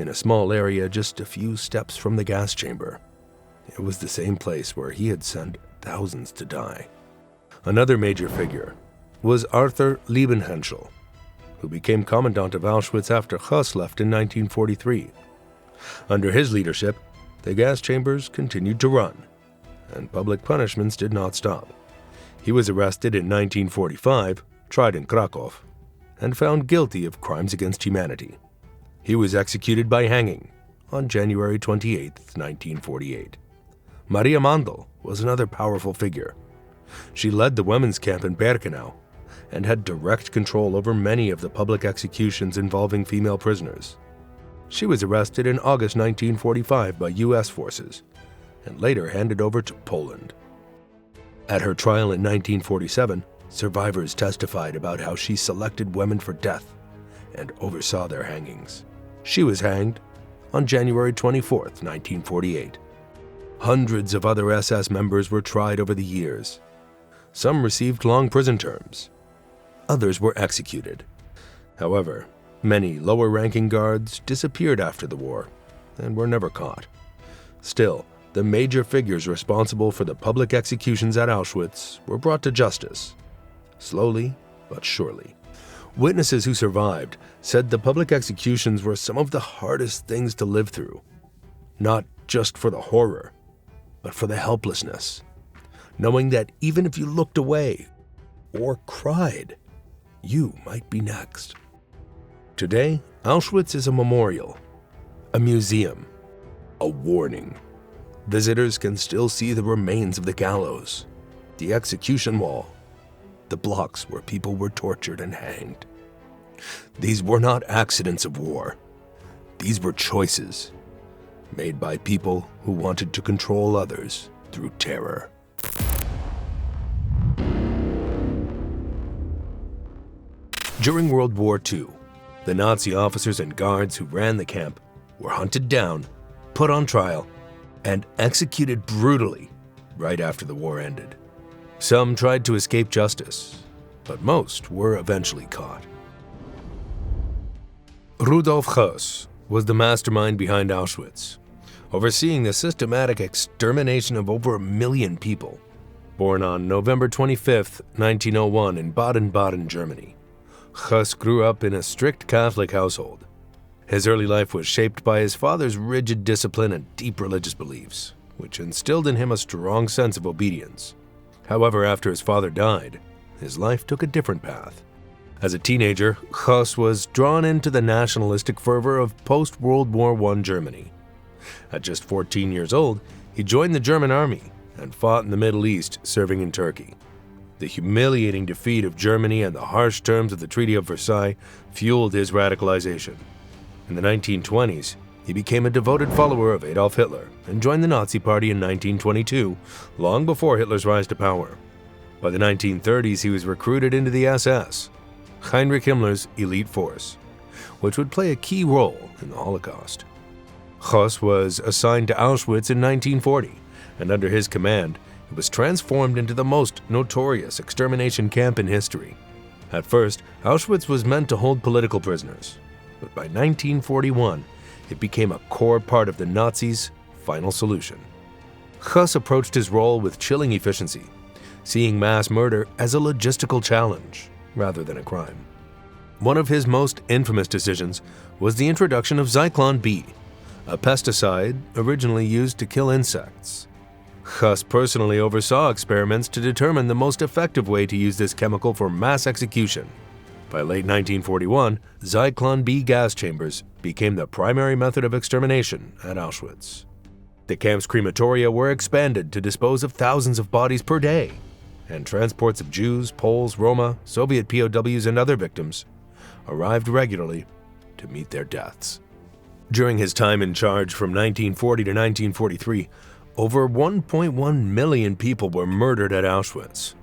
in a small area just a few steps from the gas chamber. It was the same place where he had sent thousands to die. Another major figure was Arthur Liebenhenschel, who became commandant of Auschwitz after Hess left in 1943. Under his leadership, the gas chambers continued to run, and public punishments did not stop. He was arrested in 1945, tried in Krakow, and found guilty of crimes against humanity. He was executed by hanging on January 28, 1948. Maria Mandl was another powerful figure. She led the women's camp in Birkenau and had direct control over many of the public executions involving female prisoners. She was arrested in August 1945 by U.S. forces and later handed over to Poland. At her trial in 1947, survivors testified about how she selected women for death and oversaw their hangings. She was hanged on January 24, 1948. Hundreds of other SS members were tried over the years. Some received long prison terms. Others were executed. However, many lower-ranking guards disappeared after the war and were never caught. Still, the major figures responsible for the public executions at Auschwitz were brought to justice, slowly but surely. Witnesses who survived said the public executions were some of the hardest things to live through, not just for the horror, but for the helplessness, knowing that even if you looked away or cried, you might be next. Today, Auschwitz is a memorial, a museum, a warning. Visitors can still see the remains of the gallows, the execution wall, the blocks where people were tortured and hanged. These were not accidents of war. These were choices made by people who wanted to control others through terror. During World War II, the Nazi officers and guards who ran the camp were hunted down, put on trial, and executed brutally right after the war ended. Some tried to escape justice, but most were eventually caught. Rudolf Höss was the mastermind behind Auschwitz, overseeing the systematic extermination of over 1 million people. Born on November 25, 1901 in Baden-Baden, Germany, Höss grew up in a strict Catholic household. His early life was shaped by his father's rigid discipline and deep religious beliefs, which instilled in him a strong sense of obedience. However, after his father died, his life took a different path. As a teenager, Höss was drawn into the nationalistic fervor of post-World War I Germany. At just 14 years old, he joined the German army and fought in the Middle East, serving in Turkey. The humiliating defeat of Germany and the harsh terms of the Treaty of Versailles fueled his radicalization. In the 1920s, he became a devoted follower of Adolf Hitler and joined the Nazi Party in 1922, long before Hitler's rise to power. By the 1930s, he was recruited into the SS, Heinrich Himmler's elite force, which would play a key role in the Holocaust. Höss was assigned to Auschwitz in 1940, and under his command, it was transformed into the most notorious extermination camp in history. At first, Auschwitz was meant to hold political prisoners, but by 1941, it became a core part of the Nazis' final solution. Höss approached his role with chilling efficiency, seeing mass murder as a logistical challenge rather than a crime. One of his most infamous decisions was the introduction of Zyklon B, a pesticide originally used to kill insects. Höss personally oversaw experiments to determine the most effective way to use this chemical for mass execution. By late 1941, Zyklon B gas chambers became the primary method of extermination at Auschwitz. The camp's crematoria were expanded to dispose of thousands of bodies per day, and transports of Jews, Poles, Roma, Soviet POWs, and other victims arrived regularly to meet their deaths. During his time in charge from 1940 to 1943, over 1.1 million people were murdered at Auschwitz.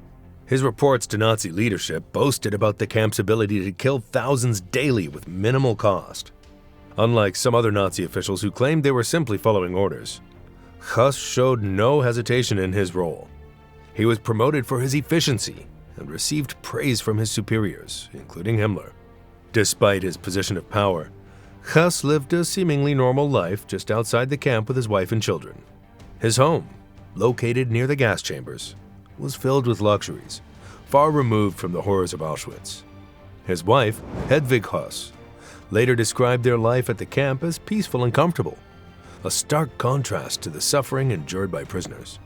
His reports to Nazi leadership boasted about the camp's ability to kill thousands daily with minimal cost. Unlike some other Nazi officials who claimed they were simply following orders, Höss showed no hesitation in his role. He was promoted for his efficiency and received praise from his superiors, including Himmler. Despite his position of power, Höss lived a seemingly normal life just outside the camp with his wife and children. His home, located near the gas chambers, was filled with luxuries, far removed from the horrors of Auschwitz. His wife, Hedwig Höss, later described their life at the camp as peaceful and comfortable, a stark contrast to the suffering endured by prisoners.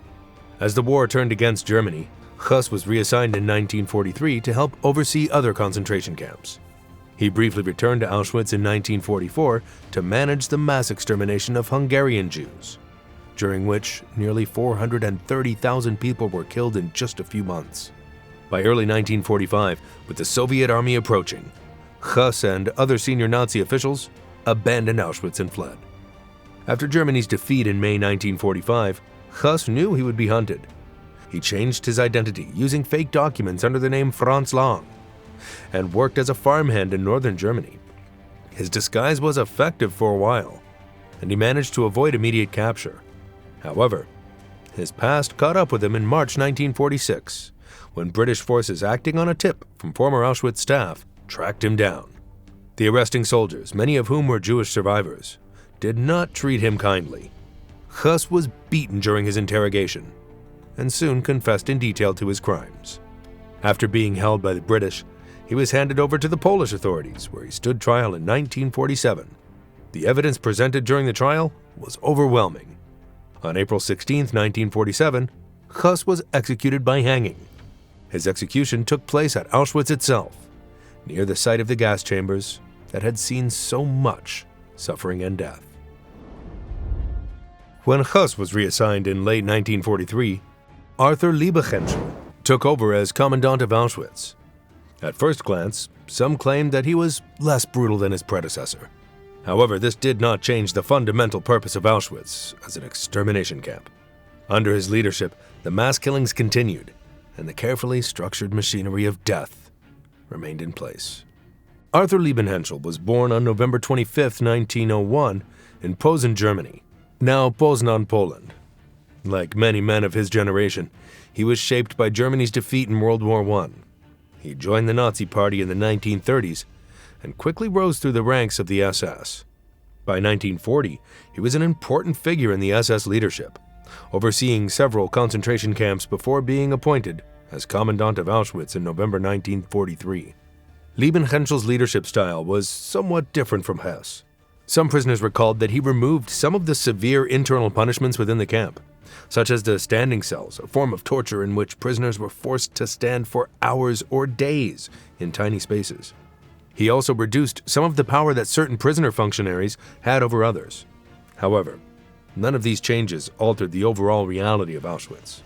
As the war turned against Germany, Höss was reassigned in 1943 to help oversee other concentration camps. He briefly returned to Auschwitz in 1944 to manage the mass extermination of Hungarian Jews, during which nearly 430,000 people were killed in just a few months. By early 1945, with the Soviet army approaching, Hus and other senior Nazi officials abandoned Auschwitz and fled. After Germany's defeat in May 1945, Hus knew he would be hunted. He changed his identity using fake documents under the name Franz Lang and worked as a farmhand in northern Germany. His disguise was effective for a while, and he managed to avoid immediate capture. However, his past caught up with him in March 1946, when British forces acting on a tip from former Auschwitz staff tracked him down. The arresting soldiers, many of whom were Jewish survivors, did not treat him kindly. Hus was beaten during his interrogation and soon confessed in detail to his crimes. After being held by the British, he was handed over to the Polish authorities, where he stood trial in 1947. The evidence presented during the trial was overwhelming. On April 16, 1947, Hus was executed by hanging. His execution took place at Auschwitz itself, near the site of the gas chambers that had seen so much suffering and death. When Hus was reassigned in late 1943, Arthur Liebehenschel took over as commandant of Auschwitz. At first glance, some claimed that he was less brutal than his predecessor. However, this did not change the fundamental purpose of Auschwitz as an extermination camp. Under his leadership, the mass killings continued, and the carefully structured machinery of death remained in place. Arthur Liebehenschel was born on November 25, 1901, in Posen, Germany, now Poznan, Poland. Like many men of his generation, he was shaped by Germany's defeat in World War I. He joined the Nazi Party in the 1930s and quickly rose through the ranks of the SS. By 1940, he was an important figure in the SS leadership, overseeing several concentration camps before being appointed as commandant of Auschwitz in November 1943. Liebenhenschel's leadership style was somewhat different from Hess. Some prisoners recalled that he removed some of the severe internal punishments within the camp, such as the standing cells, a form of torture in which prisoners were forced to stand for hours or days in tiny spaces. He also reduced some of the power that certain prisoner functionaries had over others. However, none of these changes altered the overall reality of Auschwitz.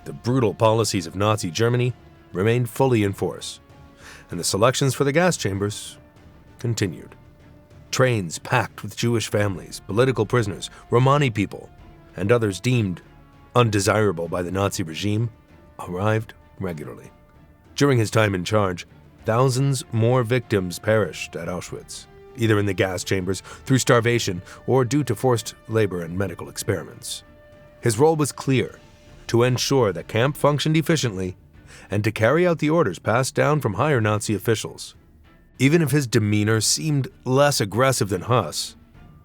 The brutal policies of Nazi Germany remained fully in force, and the selections for the gas chambers continued. Trains packed with Jewish families, political prisoners, Romani people, and others deemed undesirable by the Nazi regime arrived regularly. During his time in charge, thousands more victims perished at Auschwitz, either in the gas chambers, through starvation, or due to forced labor and medical experiments. His role was clear: to ensure the camp functioned efficiently and to carry out the orders passed down from higher Nazi officials. Even if his demeanor seemed less aggressive than Hus,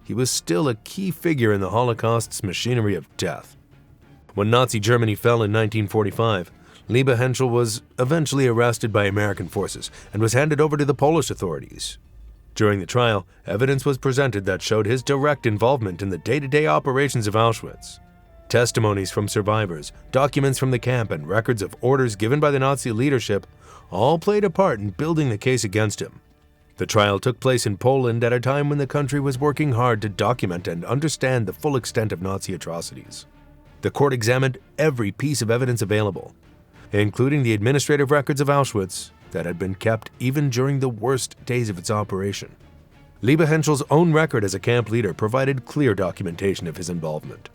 he was still a key figure in the Holocaust's machinery of death. When Nazi Germany fell in 1945, Liebehenschel was eventually arrested by American forces and was handed over to the Polish authorities. During the trial, evidence was presented that showed his direct involvement in the day-to-day operations of Auschwitz. Testimonies from survivors, documents from the camp, and records of orders given by the Nazi leadership all played a part in building the case against him. The trial took place in Poland at a time when the country was working hard to document and understand the full extent of Nazi atrocities. The court examined every piece of evidence available, including the administrative records of Auschwitz that had been kept even during the worst days of its operation. Liebehenschel's own record as a camp leader provided clear documentation of his involvement.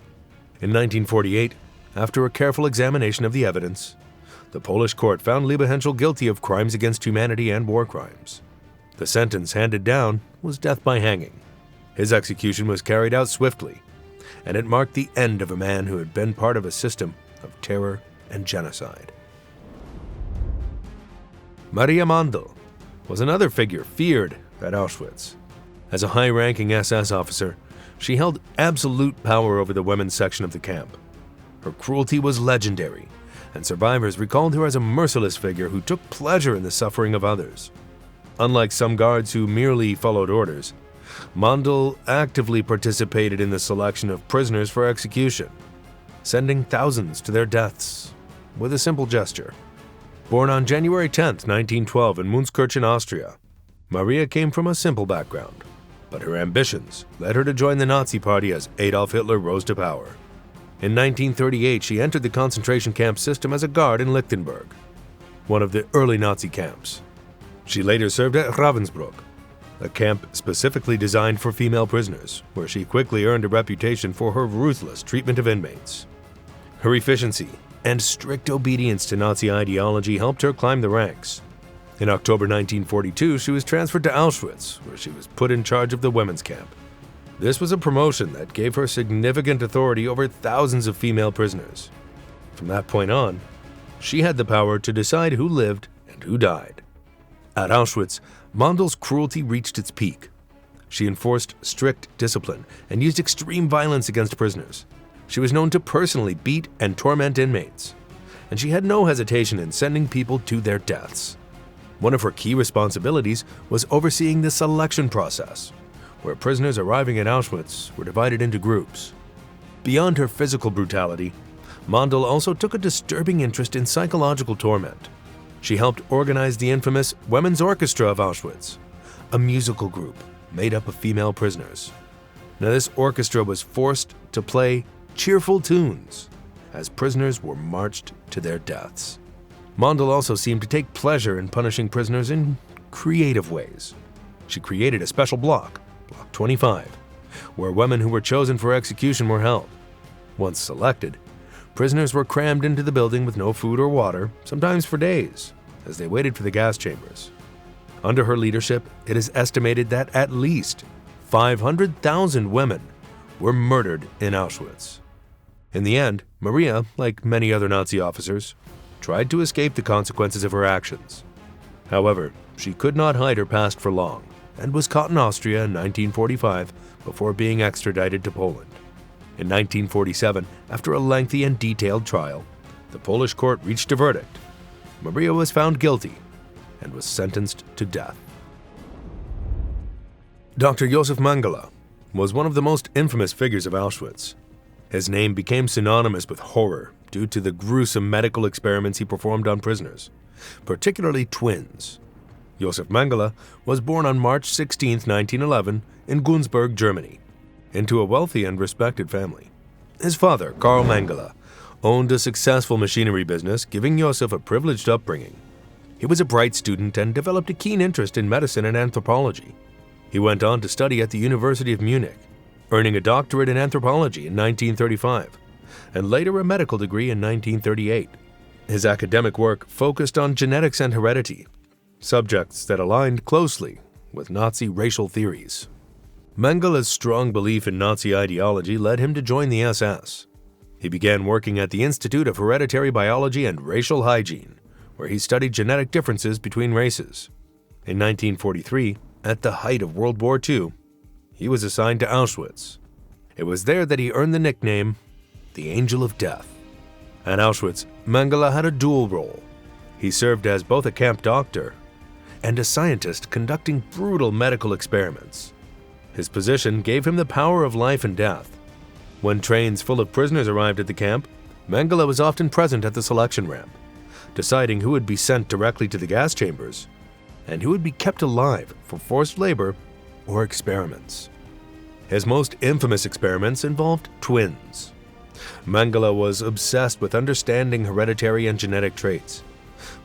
In 1948, after a careful examination of the evidence, the Polish court found Liebehenschel guilty of crimes against humanity and war crimes. The sentence handed down was death by hanging. His execution was carried out swiftly, and it marked the end of a man who had been part of a system of terror and genocide. Maria Mandl was another figure feared at Auschwitz. As a high-ranking SS officer, she held absolute power over the women's section of the camp. Her cruelty was legendary, and survivors recalled her as a merciless figure who took pleasure in the suffering of others. Unlike some guards who merely followed orders, Mandl actively participated in the selection of prisoners for execution, sending thousands to their deaths with a simple gesture. Born on January 10, 1912 in Munskirchen, Austria, Maria came from a simple background, but her ambitions led her to join the Nazi Party as Adolf Hitler rose to power. In 1938, she entered the concentration camp system as a guard in Lichtenberg, one of the early Nazi camps. She later served at Ravensbrück, a camp specifically designed for female prisoners, where she quickly earned a reputation for her ruthless treatment of inmates. Her efficiency and strict obedience to Nazi ideology helped her climb the ranks. In October 1942, she was transferred to Auschwitz, where she was put in charge of the women's camp. This was a promotion that gave her significant authority over thousands of female prisoners. From that point on, she had the power to decide who lived and who died. At Auschwitz, Mandel's cruelty reached its peak. She enforced strict discipline and used extreme violence against prisoners. She was known to personally beat and torment inmates, and she had no hesitation in sending people to their deaths. One of her key responsibilities was overseeing the selection process, where prisoners arriving at Auschwitz were divided into groups. Beyond her physical brutality, Mandel also took a disturbing interest in psychological torment. She helped organize the infamous Women's Orchestra of Auschwitz, a musical group made up of female prisoners. Now, this orchestra was forced to play cheerful tunes as prisoners were marched to their deaths. Mandel also seemed to take pleasure in punishing prisoners in creative ways. She created a special block, Block 25, where women who were chosen for execution were held. Once selected, prisoners were crammed into the building with no food or water, sometimes for days, as they waited for the gas chambers. Under her leadership, it is estimated that at least 500,000 women were murdered in Auschwitz. In the end, Maria, like many other Nazi officers, tried to escape the consequences of her actions. However, she could not hide her past for long and was caught in Austria in 1945 before being extradited to Poland. In 1947, after a lengthy and detailed trial, the Polish court reached a verdict. Maria was found guilty and was sentenced to death. Dr. Josef Mengele was one of the most infamous figures of Auschwitz. His name became synonymous with horror due to the gruesome medical experiments he performed on prisoners, particularly twins. Josef Mengele was born on March 16, 1911, in Günzburg, Germany, into a wealthy and respected family. His father, Karl Mengele, owned a successful machinery business, giving Josef a privileged upbringing. He was a bright student and developed a keen interest in medicine and anthropology. He went on to study at the University of Munich, earning a doctorate in anthropology in 1935, and later a medical degree in 1938. His academic work focused on genetics and heredity, subjects that aligned closely with Nazi racial theories. Mengele's strong belief in Nazi ideology led him to join the SS. He began working at the Institute of Hereditary Biology and Racial Hygiene, where he studied genetic differences between races. In 1943, at the height of World War II, he was assigned to Auschwitz. It was there that he earned the nickname, the Angel of Death. At Auschwitz, Mengele had a dual role. He served as both a camp doctor and a scientist conducting brutal medical experiments. His position gave him the power of life and death. When trains full of prisoners arrived at the camp, Mengele was often present at the selection ramp, deciding who would be sent directly to the gas chambers and who would be kept alive for forced labor or experiments. His most infamous experiments involved twins. Mengele was obsessed with understanding hereditary and genetic traits,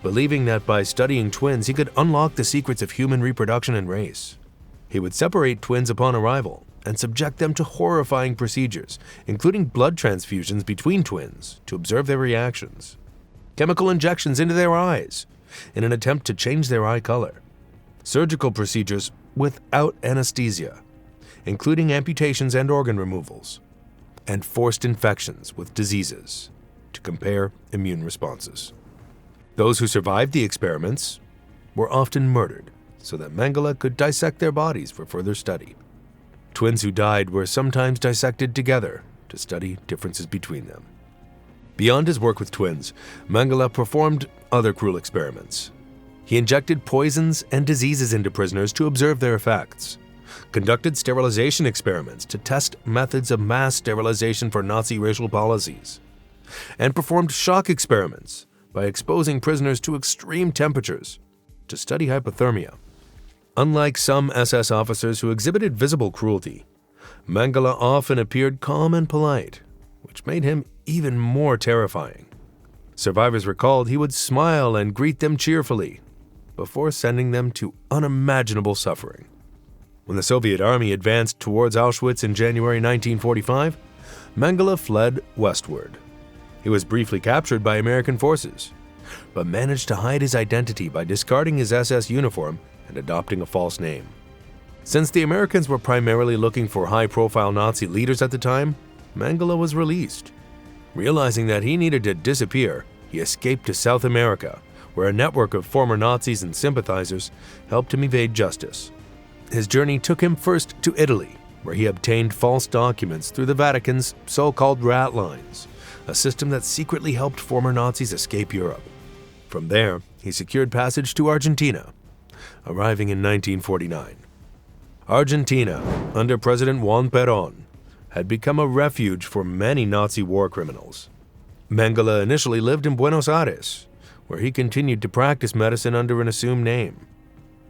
believing that by studying twins he could unlock the secrets of human reproduction and race. He would separate twins upon arrival and subject them to horrifying procedures, including blood transfusions between twins to observe their reactions, chemical injections into their eyes in an attempt to change their eye color, surgical procedures without anesthesia, including amputations and organ removals, and forced infections with diseases to compare immune responses. Those who survived the experiments were often murdered so that Mengele could dissect their bodies for further study. Twins who died were sometimes dissected together to study differences between them. Beyond his work with twins, Mengele performed other cruel experiments. He injected poisons and diseases into prisoners to observe their effects, conducted sterilization experiments to test methods of mass sterilization for Nazi racial policies, and performed shock experiments by exposing prisoners to extreme temperatures to study hypothermia. Unlike some SS officers who exhibited visible cruelty, Mengele often appeared calm and polite, which made him even more terrifying. Survivors recalled he would smile and greet them cheerfully, before sending them to unimaginable suffering. When the Soviet army advanced towards Auschwitz in January 1945, Mengele fled westward. He was briefly captured by American forces, but managed to hide his identity by discarding his SS uniform and adopting a false name. Since the Americans were primarily looking for high-profile Nazi leaders at the time, Mengele was released. Realizing that he needed to disappear, he escaped to South America, where a network of former Nazis and sympathizers helped him evade justice. His journey took him first to Italy, where he obtained false documents through the Vatican's so-called rat lines, a system that secretly helped former Nazis escape Europe. From there, he secured passage to Argentina, arriving in 1949. Argentina, under President Juan Perón, had become a refuge for many Nazi war criminals. Mengele initially lived in Buenos Aires, where he continued to practice medicine under an assumed name.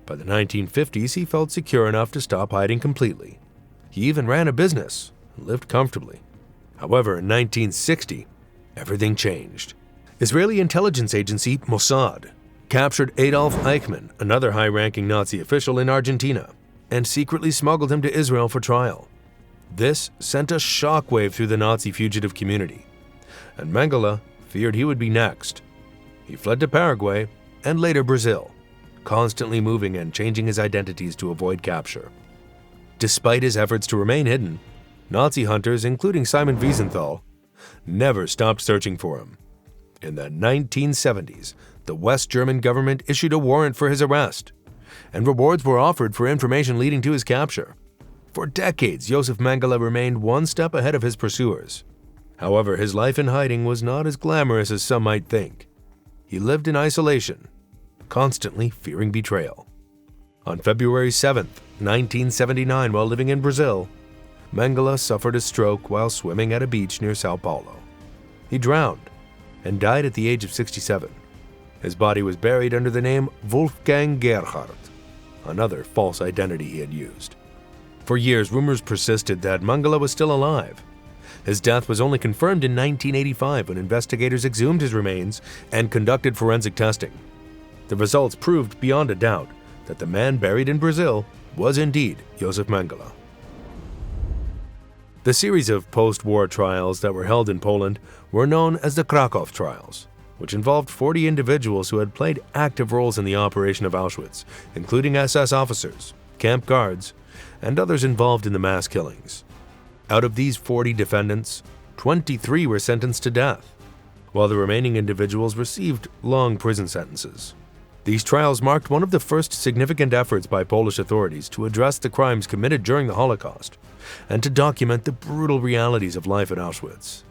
By the 1950s, he felt secure enough to stop hiding completely. He even ran a business and lived comfortably. However, in 1960, everything changed. Israeli intelligence agency Mossad captured Adolf Eichmann, another high-ranking Nazi official in Argentina, and secretly smuggled him to Israel for trial. This sent a shockwave through the Nazi fugitive community, and Mengele feared he would be next. He fled to Paraguay and later Brazil, constantly moving and changing his identities to avoid capture. Despite his efforts to remain hidden, Nazi hunters, including Simon Wiesenthal, never stopped searching for him. In the 1970s, the West German government issued a warrant for his arrest, and rewards were offered for information leading to his capture. For decades, Josef Mengele remained one step ahead of his pursuers. However, his life in hiding was not as glamorous as some might think. He lived in isolation, constantly fearing betrayal. On February 7, 1979, while living in Brazil, Mengele suffered a stroke while swimming at a beach near Sao Paulo. He drowned and died at the age of 67. His body was buried under the name Wolfgang Gerhardt, another false identity he had used. For years, rumors persisted that Mengele was still alive. His death was only confirmed in 1985 when investigators exhumed his remains and conducted forensic testing. The results proved beyond a doubt that the man buried in Brazil was indeed Josef Mengele. The series of post-war trials that were held in Poland were known as the Krakow trials, which involved 40 individuals who had played active roles in the operation of Auschwitz, including SS officers, camp guards, and others involved in the mass killings. Out of these 40 defendants, 23 were sentenced to death, while the remaining individuals received long prison sentences. These trials marked one of the first significant efforts by Polish authorities to address the crimes committed during the Holocaust and to document the brutal realities of life at Auschwitz.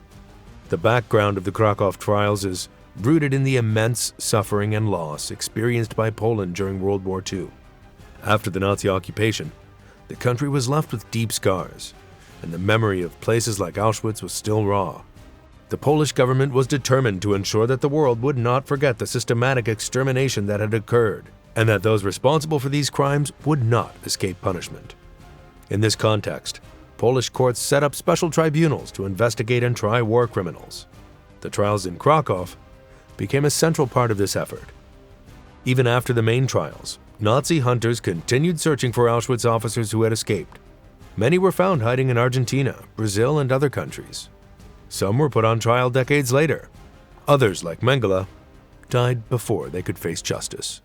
The background of the Krakow trials is rooted in the immense suffering and loss experienced by Poland during World War II. After the Nazi occupation, the country was left with deep scars, and the memory of places like Auschwitz was still raw. The Polish government was determined to ensure that the world would not forget the systematic extermination that had occurred, and that those responsible for these crimes would not escape punishment. In this context, Polish courts set up special tribunals to investigate and try war criminals. The trials in Krakow became a central part of this effort. Even after the main trials, Nazi hunters continued searching for Auschwitz officers who had escaped. Many were found hiding in Argentina, Brazil, and other countries. Some were put on trial decades later. Others, like Mengele, died before they could face justice.